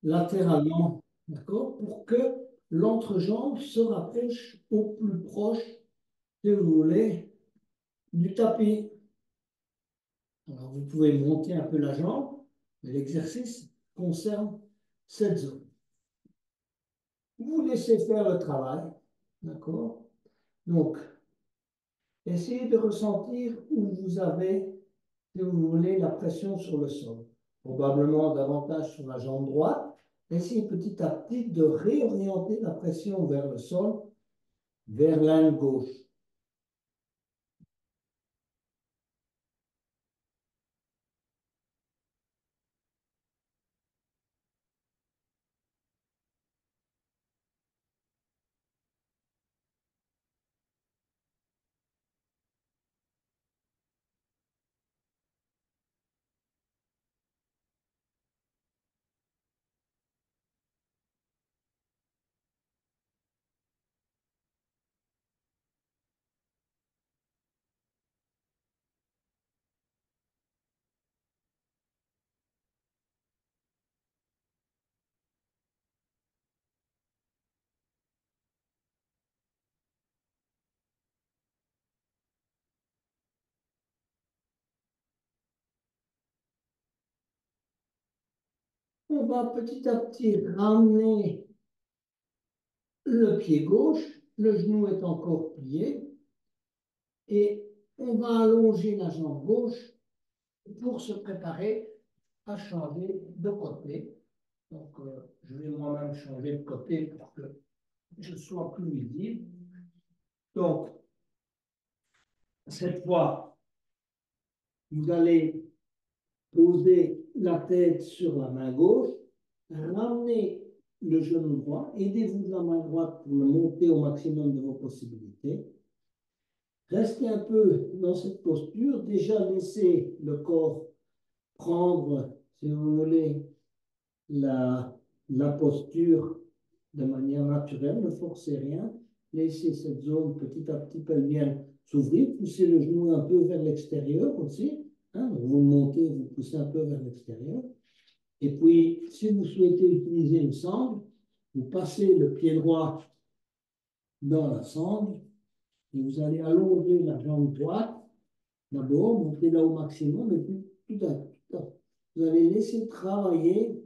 latéralement, d'accord? Pour que l'entrejambe se rapproche au plus proche, si vous voulez, du tapis. Alors, vous pouvez monter un peu la jambe, mais l'exercice concerne cette zone. Vous laissez faire le travail, d'accord? Donc, essayez de ressentir où vous avez, si vous voulez, la pression sur le sol. Probablement davantage sur la jambe droite. essayez petit à petit de réorienter la pression vers le sol, vers l'aine gauche. On va petit à petit ramener le pied gauche, le genou est encore plié, et on va allonger la jambe gauche pour se préparer à changer de côté. Donc, je vais moi-même changer de côté pour que je sois plus visible. Donc, cette fois, vous allez poser la tête sur la main gauche, ramenez le genou droit, aidez-vous de la main droite pour le monter au maximum de vos possibilités. Restez un peu dans cette posture, déjà laissez le corps prendre, si vous voulez, la posture de manière naturelle, ne forcez rien, laissez cette zone petit à petit pelvienne s'ouvrir, poussez le genou un peu vers l'extérieur aussi, hein, donc vous montez, vous poussez un peu vers l'extérieur, et puis si vous souhaitez utiliser une sangle, vous passez le pied droit dans la sangle, et vous allez allonger la jambe droite, d'abord, montez-la au maximum, et puis tout à coup, vous allez laisser travailler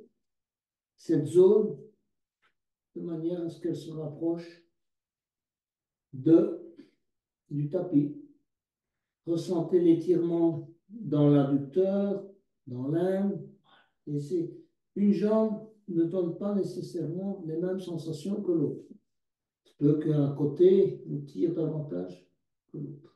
cette zone de manière à ce qu'elle se rapproche de, du tapis. Ressentez l'étirement dans l'adducteur, dans l'âme. Une jambe ne donne pas nécessairement les mêmes sensations que l'autre. Il se peut qu'un côté vous tire davantage que l'autre.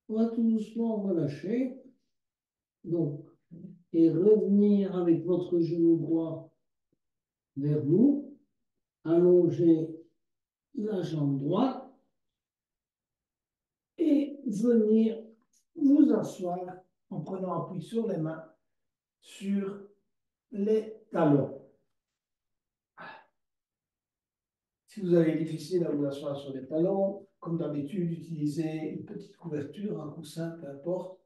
On va tout doucement relâcher. Donc, et revenir avec votre genou droit vers vous. Allonger la jambe droite et venir vous asseoir en prenant appui sur les mains, sur les talons. Si vous avez difficile à vous asseoir sur les talons, comme d'habitude, utilisez une petite couverture, un coussin, peu importe.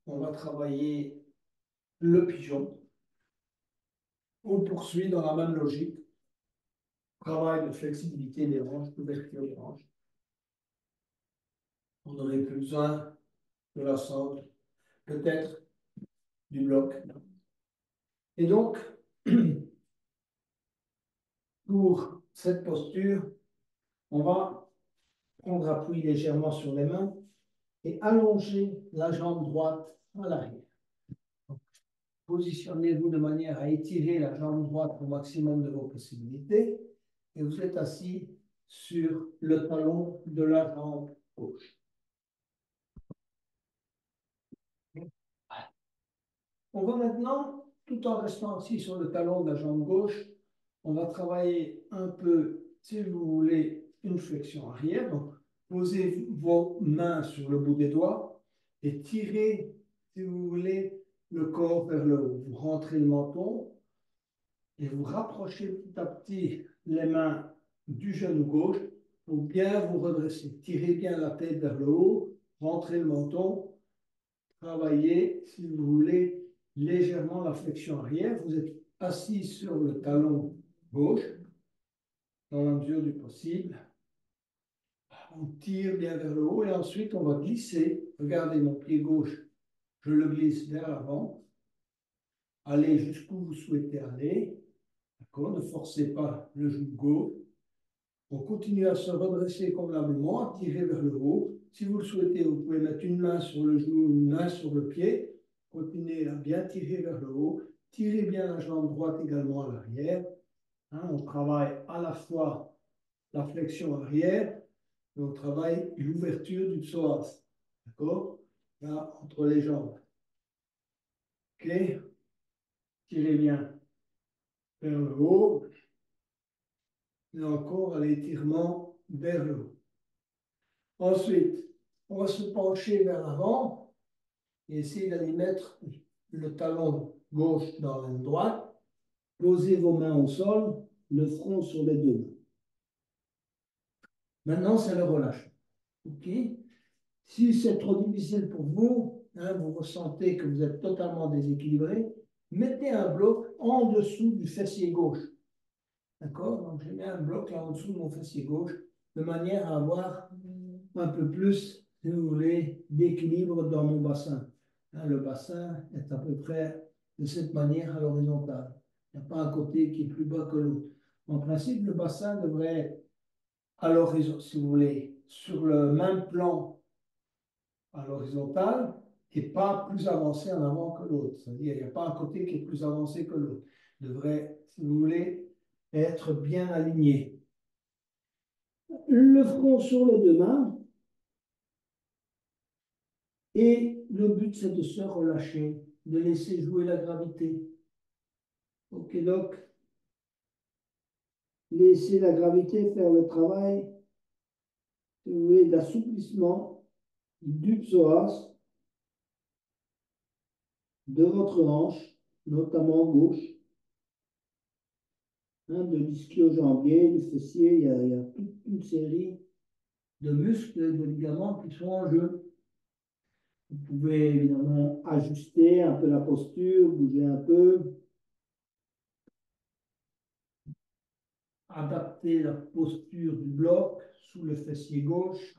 On va travailler le pigeon. On poursuit dans la même logique. Travail de flexibilité des hanches, couverture des hanches. On n'aurait plus besoin de la sangle, peut-être du bloc. Et donc, pour cette posture, on va prendre appui légèrement sur les mains et allonger la jambe droite à l'arrière. Positionnez-vous de manière à étirer la jambe droite au maximum de vos possibilités et vous êtes assis sur le talon de la jambe gauche. On va maintenant, tout en restant assis sur le talon de la jambe gauche, on va travailler un peu si vous voulez, une flexion arrière. Donc, posez vos mains sur le bout des doigts et tirez, si vous voulez, le corps vers le haut. Vous rentrez le menton et vous rapprochez petit à petit les mains du genou gauche pour bien vous redresser. Tirez bien la tête vers le haut, rentrez le menton, travaillez, si vous voulez, légèrement la flexion arrière. Vous êtes assis sur le talon gauche, dans la mesure du possible. On tire bien vers le haut et ensuite on va glisser. Regardez mon pied gauche, je le glisse vers l'avant. Allez jusqu'où vous souhaitez aller. D'accord? Ne forcez pas le genou gauche. On continue à se redresser convenablement, à tirer vers le haut. Si vous le souhaitez, vous pouvez mettre une main sur le genou, une main sur le pied. Continuez à bien tirer vers le haut. Tirez bien la jambe droite également à l'arrière. Hein, on travaille à la fois la flexion arrière et on travaille l'ouverture du psoas. D'accord? Là, entre les jambes. OK? Tirez bien vers le haut. Et encore à l'étirement vers le haut. Ensuite, on va se pencher vers l'avant et essayer d'aller mettre le talon gauche dans la droite. Posez vos mains au sol, le front sur les deux mains. Maintenant, c'est le relâchement. OK? Si c'est trop difficile pour vous, hein, vous ressentez que vous êtes totalement déséquilibré, mettez un bloc en dessous du fessier gauche. D'accord? Donc, je mets un bloc là en dessous de mon fessier gauche, de manière à avoir un peu plus, si vous voulez, d'équilibre dans mon bassin. Hein, le bassin est à peu près de cette manière à l'horizontale. Il n'y a pas un côté qui est plus bas que l'autre. En principe, le bassin devrait être à l'horizon, si vous voulez, sur le même plan à l'horizontale et pas plus avancé en avant que l'autre. C'est-à-dire, il n'y a pas un côté qui est plus avancé que l'autre. Il devrait, si vous voulez, être bien aligné. Le front sur les deux mains. Et le but, c'est de se relâcher, de laisser jouer la gravité. Ok, donc, laissez la gravité faire le travail, si vous voulez, d'assouplissement du psoas, de votre hanche, notamment gauche, hein, de l'ischio-jambier, du fessier. Il y a toute une série de muscles et de ligaments qui sont en jeu. Vous pouvez évidemment ajuster un peu la posture, bouger un peu, adapter la posture du bloc sous le fessier gauche.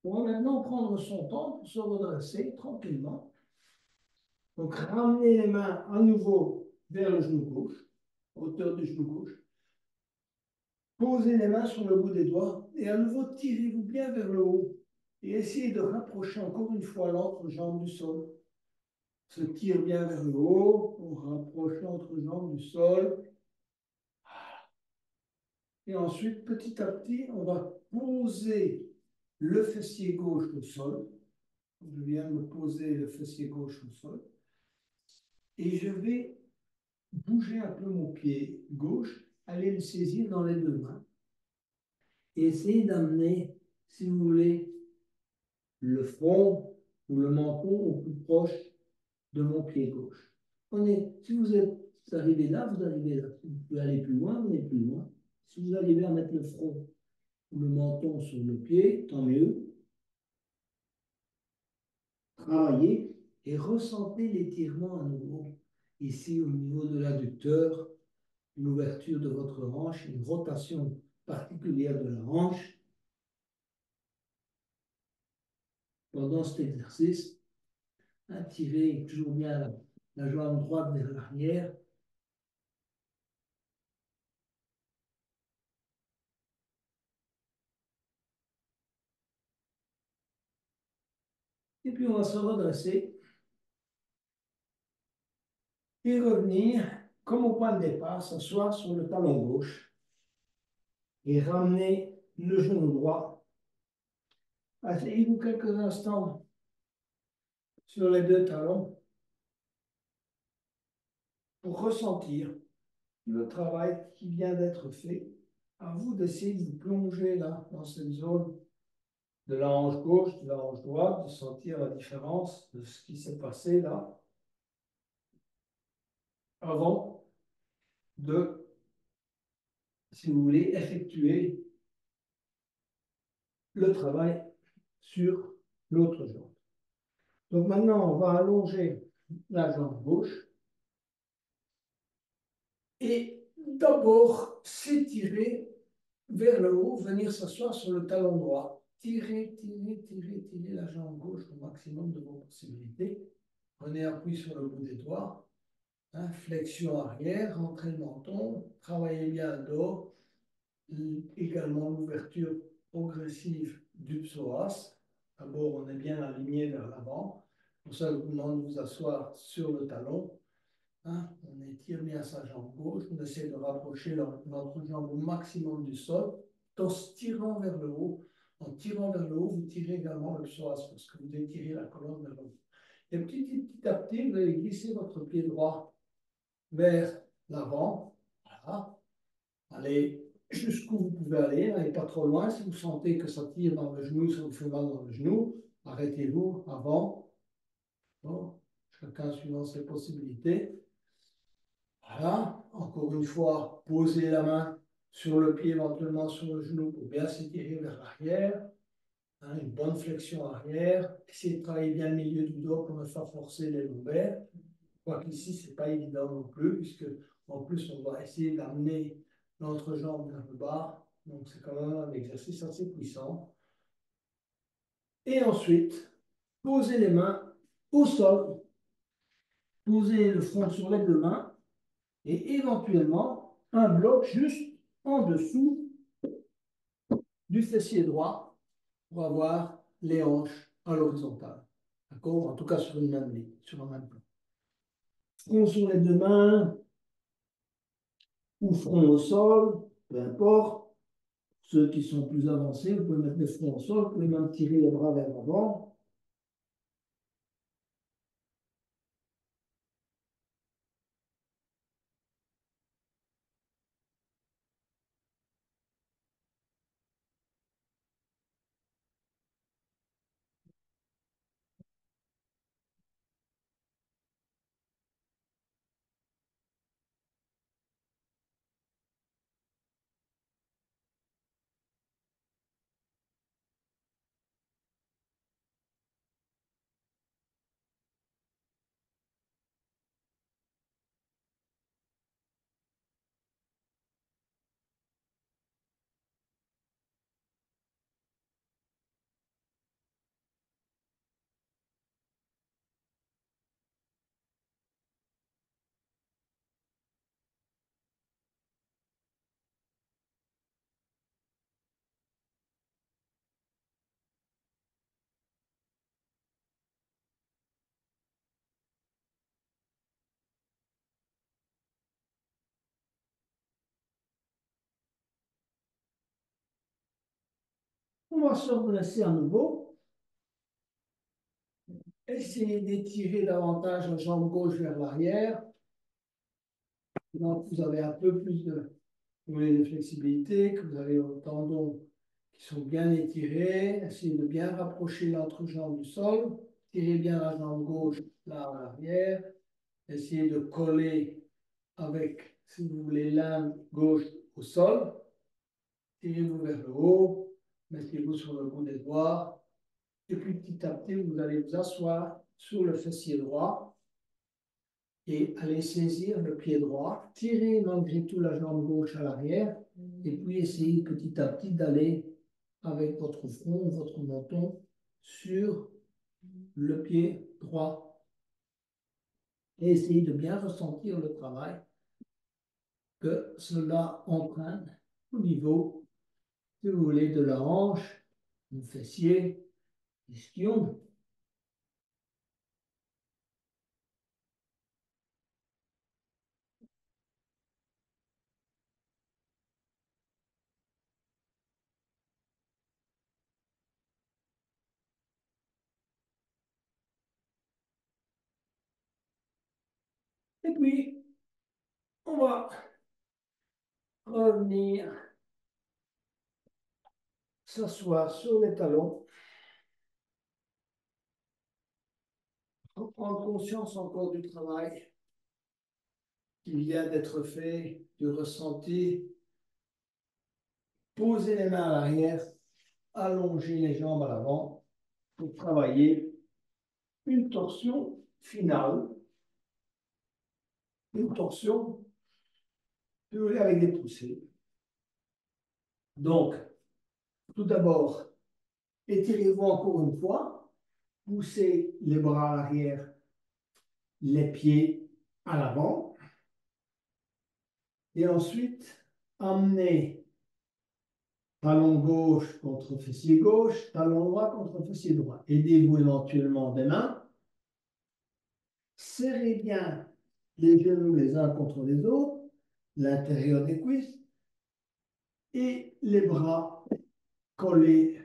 On va maintenant prendre son temps pour se redresser tranquillement. Donc, ramenez les mains à nouveau vers le genou gauche, hauteur du genou gauche. Posez les mains sur le bout des doigts et à nouveau tirez-vous bien vers le haut et essayez de rapprocher encore une fois l'autre jambe du sol. Se tire bien vers le haut pour rapprocher l'autre jambe du sol. Et ensuite, petit à petit, on va poser le fessier gauche au sol. Je viens de poser le fessier gauche au sol. Et je vais bouger un peu mon pied gauche, aller le saisir dans les deux mains et essayer d'amener, si vous voulez, le front ou le menton au plus proche de mon pied gauche. Si vous êtes arrivé là, vous arrivez là. Si vous pouvez aller plus loin, vous allez plus loin. Si vous arrivez à mettre le front ou le menton sur le pied, tant mieux. Travaillez et ressentez l'étirement à nouveau. Ici, au niveau de l'adducteur, une ouverture de votre hanche, une rotation particulière de la hanche. Pendant cet exercice, tirez toujours bien la jambe droite vers l'arrière. Et puis on va se redresser et revenir, comme au point de départ, s'asseoir sur le talon gauche et ramener le genou droit. Asseyez-vous quelques instants sur les deux talons pour ressentir le travail qui vient d'être fait. À vous d'essayer de vous plonger là, dans cette zone de la hanche gauche, de la hanche droite, de sentir la différence de ce qui s'est passé là avant de, si vous voulez, effectuer le travail sur l'autre jambe. Donc maintenant, on va allonger la jambe gauche et d'abord s'étirer vers le haut, venir s'asseoir sur le talon droit. Tirez, tirez, tirez, tirez la jambe gauche au maximum de vos possibilités. Prenez appui sur le bout des doigts. Hein, flexion arrière, rentrez le menton, travaillez bien le dos. Également l'ouverture progressive du psoas. D'abord, on est bien aligné vers l'avant. Pour ça, je vous demande de vous asseoir sur le talon. Hein, on étire bien sa jambe gauche. On essaie de rapprocher notre jambe au maximum du sol, en se tirant vers le haut. En tirant vers le haut, vous tirez également le psoas parce que vous étirez la colonne vers le haut. Et petit à petit, vous allez glisser votre pied droit vers l'avant. Voilà. Allez jusqu'où vous pouvez aller, n'allez pas trop loin. Si vous sentez que ça tire dans le genou, ça vous fait mal dans le genou, arrêtez-vous avant. Bon, chacun suivant ses possibilités. Voilà, encore une fois, posez la main sur le pied, éventuellement sur le genou pour bien s'étirer vers l'arrière. Hein, une bonne flexion arrière. Essayez de travailler bien le milieu du dos pour ne pas forcer les lombaires. Quoiqu'ici, ce n'est pas évident non plus, puisque en plus, on va essayer d'amener l'entrejambe vers le bas. Donc, c'est quand même un exercice assez puissant. Et ensuite, posez les mains au sol. Posez le front sur les deux mains et éventuellement un bloc juste en dessous du fessier droit pour avoir les hanches à l'horizontale. D'accord? En tout cas, sur une même ligne, sur un même plan. Front sur les deux mains ou front au sol, peu importe. Ceux qui sont plus avancés, vous pouvez mettre les fronts au sol, vous pouvez même tirer les bras vers l'avant. On va se redresser à nouveau. Essayez d'étirer davantage la jambe gauche vers l'arrière. Donc, vous avez un peu plus de flexibilité, que vous avez vos tendons qui sont bien étirés. Essayez de bien rapprocher l'entrejambe du sol. Tirez bien la jambe gauche là à l'arrière. Essayez de coller avec, si vous voulez, l'âme gauche au sol. Tirez-vous vers le haut. Mettez-vous sur le bout des doigts. Et puis petit à petit, vous allez vous asseoir sur le fessier droit et allez saisir le pied droit. Tirez malgré tout la jambe gauche à l'arrière et puis essayez petit à petit d'aller avec votre front, votre menton sur le pied droit. et essayez de bien ressentir le travail que cela entraîne au niveau, si vous voulez, de la hanche, du fessier, des ischion. Et puis, on va revenir s'asseoir sur les talons, prendre conscience encore du travail qui vient d'être fait, du ressenti, poser les mains à l'arrière, allonger les jambes à l'avant pour travailler une torsion finale, une torsion avec des poussées. Donc, tout d'abord, étirez-vous encore une fois, poussez les bras à l'arrière, les pieds à l'avant, et ensuite, amenez talon gauche contre fessier gauche, talon droit contre fessier droit. Aidez-vous éventuellement des mains. Serrez bien les genoux les uns contre les autres, l'intérieur des cuisses, et les bras collés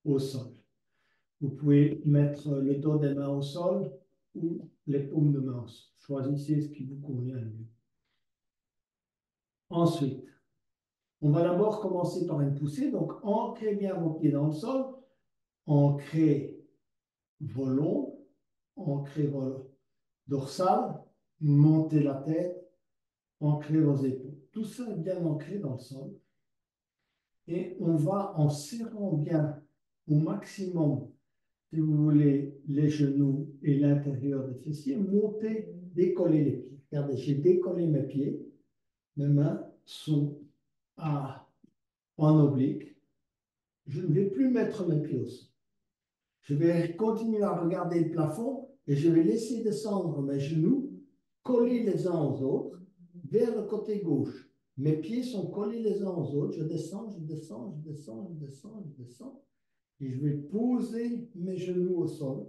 au sol. Vous pouvez mettre le dos des mains au sol ou les paumes de main au sol. Choisissez ce qui vous convient le mieux. Ensuite, on va d'abord commencer par une poussée. Donc, ancrez bien vos pieds dans le sol, ancrez vos lombes, ancrez vos dorsales, montez la tête, ancrez vos épaules. Tout ça est bien ancré dans le sol. Et on va, en serrant bien au maximum, si vous voulez, les genoux et l'intérieur des fessiers, monter, décoller les pieds. Regardez, j'ai décollé mes pieds. Mes mains sont en oblique. Je ne vais plus mettre mes pieds au sol. Je vais continuer à regarder le plafond et je vais laisser descendre mes genoux, collés les uns aux autres, vers le côté gauche. Mes pieds sont collés les uns aux autres. Je descends, je descends, je descends, je descends, je descends. Et je vais poser mes genoux au sol,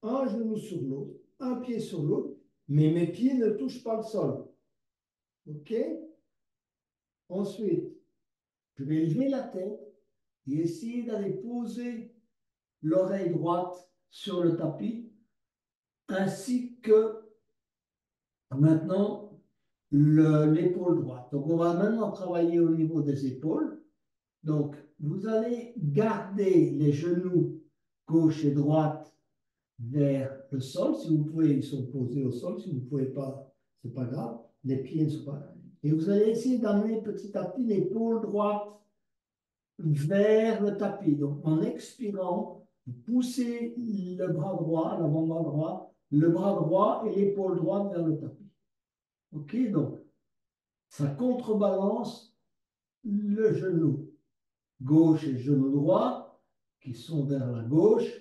un genou sur l'autre, un pied sur l'autre, mais mes pieds ne touchent pas le sol. OK? Ensuite, je vais lever la tête et essayer d'aller poser l'oreille droite sur le tapis, ainsi que maintenant l'épaule droite. Donc, on va maintenant travailler au niveau des épaules. Donc, vous allez garder les genoux gauche et droite vers le sol. Si vous pouvez, ils sont posés au sol. Si vous ne pouvez pas, ce n'est pas grave. Les pieds ne sont pas là. Et vous allez essayer d'amener petit à petit l'épaule droite vers le tapis. Donc, en expirant, vous poussez le bras droit, l'avant-bras droit, le bras droit et l'épaule droite vers le tapis. OK? Donc, ça contrebalance le genou gauche et le genou droit qui sont vers la gauche.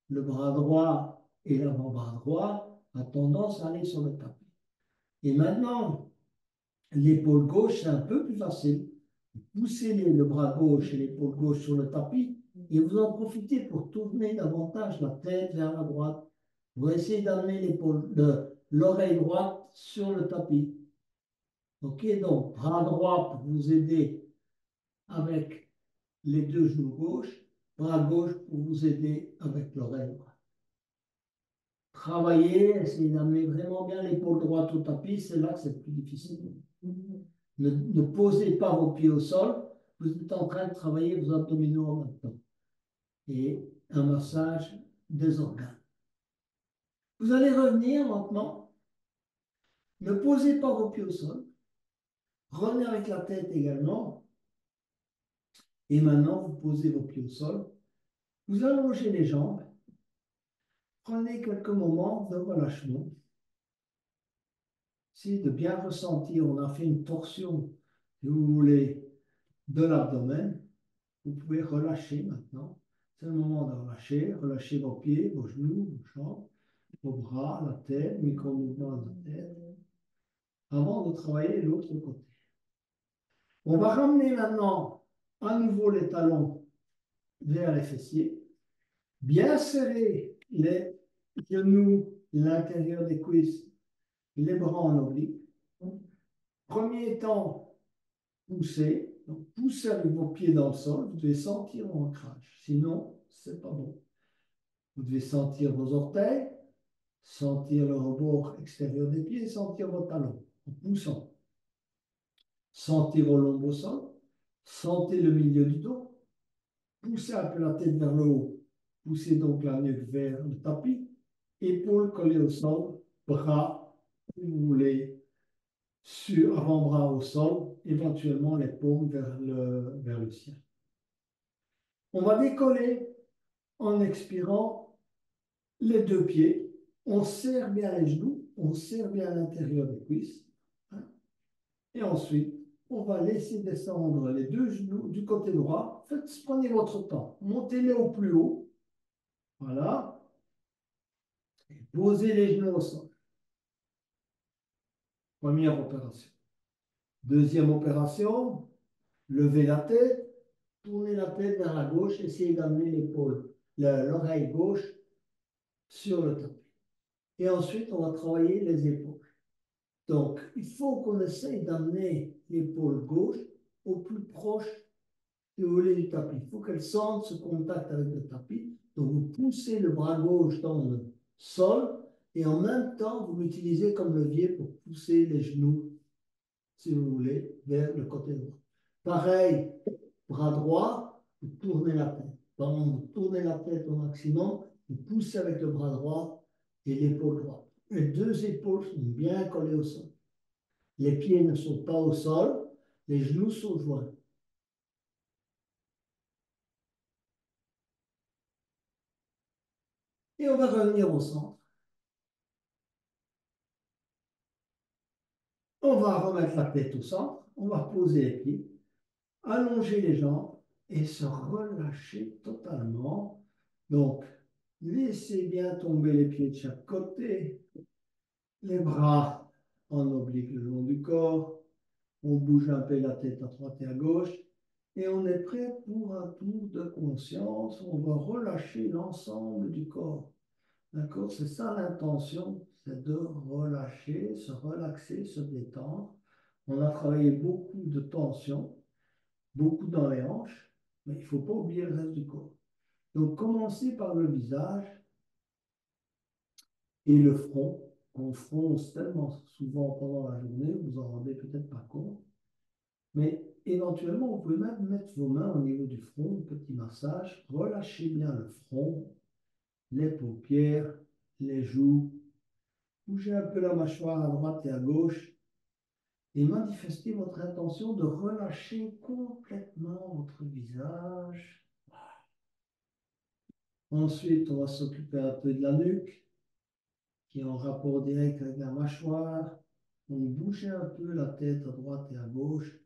Le bras droit et l'avant-bras droit a tendance à aller sur le tapis. Et maintenant, l'épaule gauche, c'est un peu plus facile. Poussez le bras gauche et l'épaule gauche sur le tapis et vous en profitez pour tourner davantage la tête vers la droite. Vous essayez d'amener l'oreille droite sur le tapis. OK, donc bras droit pour vous aider avec les deux genoux gauches, bras gauche pour vous aider avec l'oreille droite. Travaillez, essayez d'amener vraiment bien l'épaule droite au tapis, c'est là que c'est le plus difficile. Ne posez pas vos pieds au sol, vous êtes en train de travailler vos abdominaux en même temps. Et un massage des organes. Vous allez revenir maintenant, ne posez pas vos pieds au sol, revenez avec la tête également, et maintenant vous posez vos pieds au sol, vous allongez les jambes, prenez quelques moments de relâchement. Essayez de bien ressentir, on a fait une torsion, si vous voulez, de l'abdomen. Vous pouvez relâcher maintenant. C'est le moment de relâcher. Relâchez vos pieds, vos genoux, vos jambes. au bras, la tête, micro-mouvement de la tête, avant de travailler l'autre côté. On va ramener maintenant à nouveau les talons vers les fessiers, bien serrer les genoux, l'intérieur des cuisses, les bras en oblique. Premier temps, pousser. Donc, poussez avec vos pieds dans le sol. Vous devez sentir mon ancrage. Sinon, c'est pas bon. Vous devez sentir vos orteils, sentir le rebord extérieur des pieds, sentir vos talons en poussant. Sentir au long au sol. Sentez le milieu du dos. Poussez un peu la tête vers le haut. Poussez donc la nuque vers le tapis. Épaules collées au sol. Bras, si vous voulez, sur avant-bras au sol. Éventuellement les paumes vers le ciel. On va décoller en expirant les deux pieds. On serre bien les genoux. On serre bien l'intérieur des cuisses. Hein. Et ensuite, on va laisser descendre les deux genoux du côté droit. Prenez votre temps. Montez-les au plus haut. Voilà. Et posez les genoux au sol. Première opération. Deuxième opération, levez la tête. Tournez la tête vers la gauche. Essayez d'amener l'oreille gauche sur le tapis. Et ensuite, on va travailler les épaules. Donc, il faut qu'on essaye d'amener l'épaule gauche au plus proche du volet du tapis. Il faut qu'elle sente ce contact avec le tapis. Donc, vous poussez le bras gauche dans le sol et en même temps, vous l'utilisez comme levier pour pousser les genoux, si vous voulez, vers le côté droit. Pareil, bras droit, vous tournez la tête. Pendant que vous tournez la tête au maximum, vous poussez avec le bras droit et l'épaule droite. Les deux épaules sont bien collées au sol. Les pieds ne sont pas au sol, les genoux sont joints. Et on va revenir au centre. On va remettre la tête au centre, on va poser les pieds, allonger les jambes et se relâcher totalement. Donc, laissez bien tomber les pieds de chaque côté, les bras en oblique le long du corps. On bouge un peu la tête à droite et à gauche. Et on est prêt pour un tour de conscience. On va relâcher l'ensemble du corps. D'accord? C'est ça l'intention, c'est de relâcher, se relaxer, se détendre. On a travaillé beaucoup de tension, beaucoup dans les hanches, mais il ne faut pas oublier le reste du corps. Donc, commencez par le visage et le front. On fronce tellement souvent pendant la journée, vous vous en rendez peut-être pas compte. Mais éventuellement, vous pouvez même mettre vos mains au niveau du front, petit massage. Relâchez bien le front, les paupières, les joues. Bougez un peu la mâchoire à droite et à gauche et manifestez votre intention de relâcher complètement votre visage. Ensuite, on va s'occuper un peu de la nuque qui est en rapport direct avec la mâchoire. Donc, bougez un peu la tête à droite et à gauche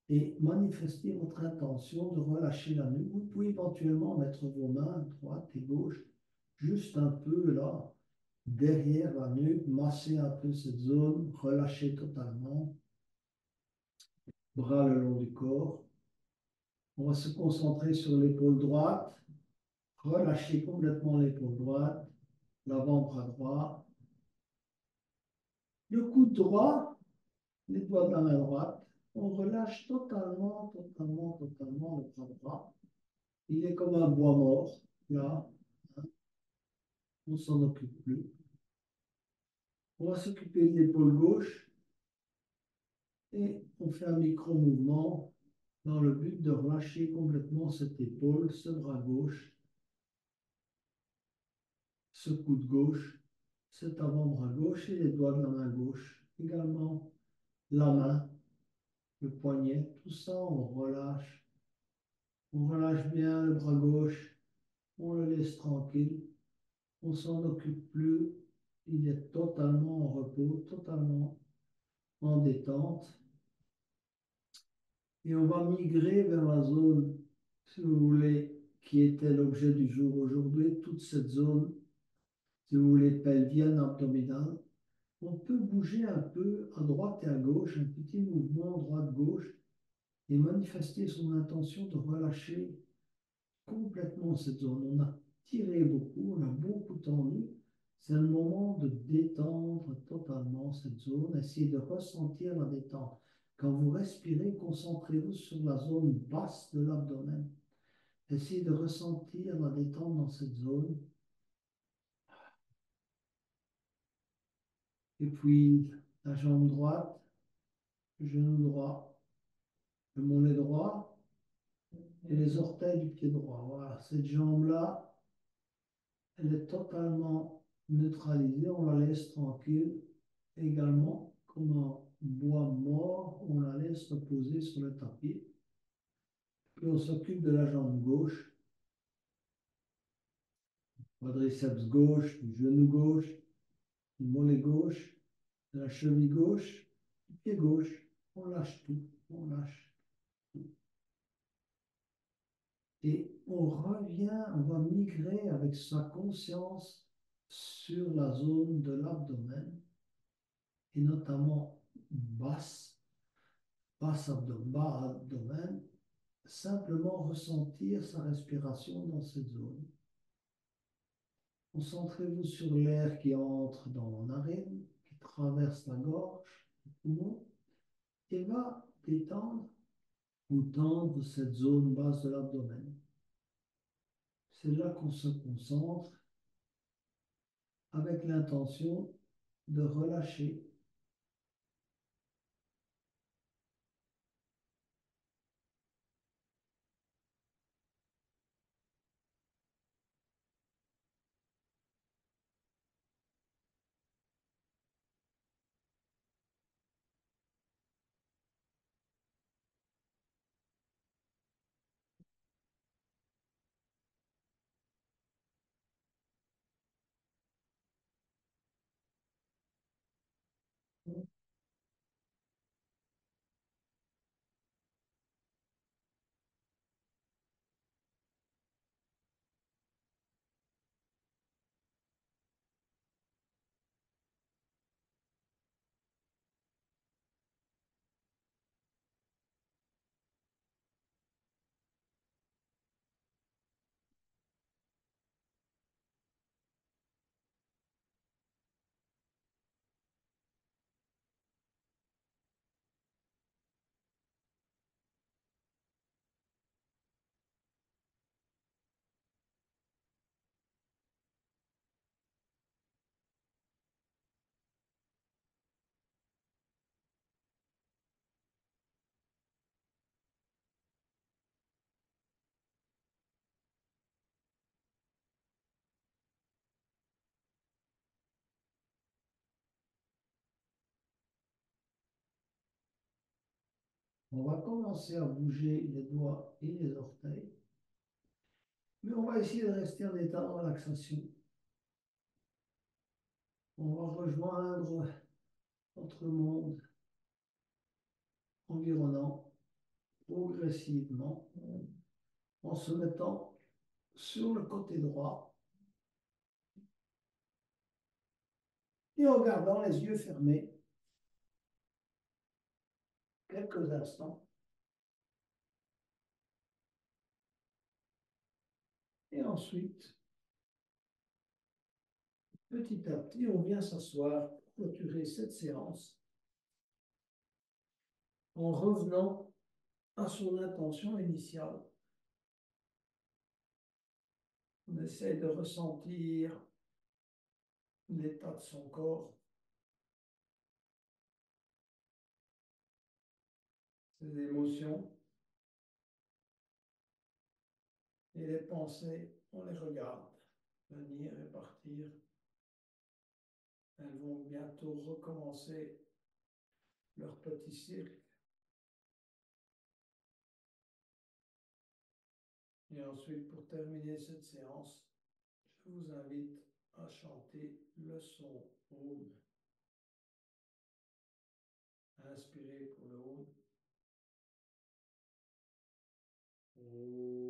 et manifestez votre intention de relâcher la nuque. Vous pouvez éventuellement mettre vos mains droite et gauche juste un peu là, derrière la nuque, masser un peu cette zone, relâcher totalement, bras le long du corps. On va se concentrer sur l'épaule droite, relâcher complètement l'épaule droite, l'avant-bras droit, le coude droit, les doigts de la main droite. On relâche totalement, totalement, totalement le bras droit. Il est comme un bois mort, là. On s'en occupe plus. On va s'occuper de l'épaule gauche et on fait un micro-mouvement dans le but de relâcher complètement cette épaule, ce bras gauche, ce coude gauche, cet avant-bras gauche et les doigts de la main gauche. Également la main, le poignet, tout ça on relâche. On relâche bien le bras gauche, on le laisse tranquille, on s'en occupe plus, il est totalement en repos, totalement en détente. Et on va migrer vers la zone, si vous voulez, qui était l'objet du jour aujourd'hui, toute cette zone, si vous voulez, pelvienne, abdominale. On peut bouger un peu à droite et à gauche, un petit mouvement droite-gauche, et manifester son intention de relâcher complètement cette zone. On a tiré beaucoup, on a beaucoup tendu. C'est le moment de détendre totalement cette zone. Essayez de ressentir la détente. Quand vous respirez, concentrez-vous sur la zone basse de l'abdomen. Essayez de ressentir la détente dans cette zone. Et puis, la jambe droite, le genou droit, le mollet droit et les orteils du pied droit. Voilà, cette jambe-là, elle est totalement neutralisée. On la laisse tranquille. Également, comme un bois mort, on la laisse reposer sur le tapis. Puis on s'occupe de la jambe gauche, quadriceps gauche, du genou gauche, du mollet gauche, de la cheville gauche, du pied gauche. On lâche tout, on lâche tout. Et on revient, on va migrer avec sa conscience sur la zone de l'abdomen, et notamment basse, bas abdomen, simplement ressentir sa respiration dans cette zone. Concentrez-vous sur l'air qui entre dans la narine, qui traverse la gorge, le poumon, et va détendre ou tendre cette zone basse de l'abdomen. C'est là qu'on se concentre avec l'intention de relâcher. On va commencer à bouger les doigts et les orteils, mais on va essayer de rester en état de relaxation. On va rejoindre notre monde environnant progressivement en se mettant sur le côté droit et en gardant les yeux fermés quelques instants. Et ensuite, petit à petit, on vient s'asseoir pour clôturer cette séance en revenant à son intention initiale. On essaie de ressentir l'état de son corps, ses émotions et les pensées, on les regarde venir et partir. Elles vont bientôt recommencer leur petit cirque. Et ensuite, pour terminer cette séance, je vous invite à chanter le son Om. Inspirez pour le Om. Om.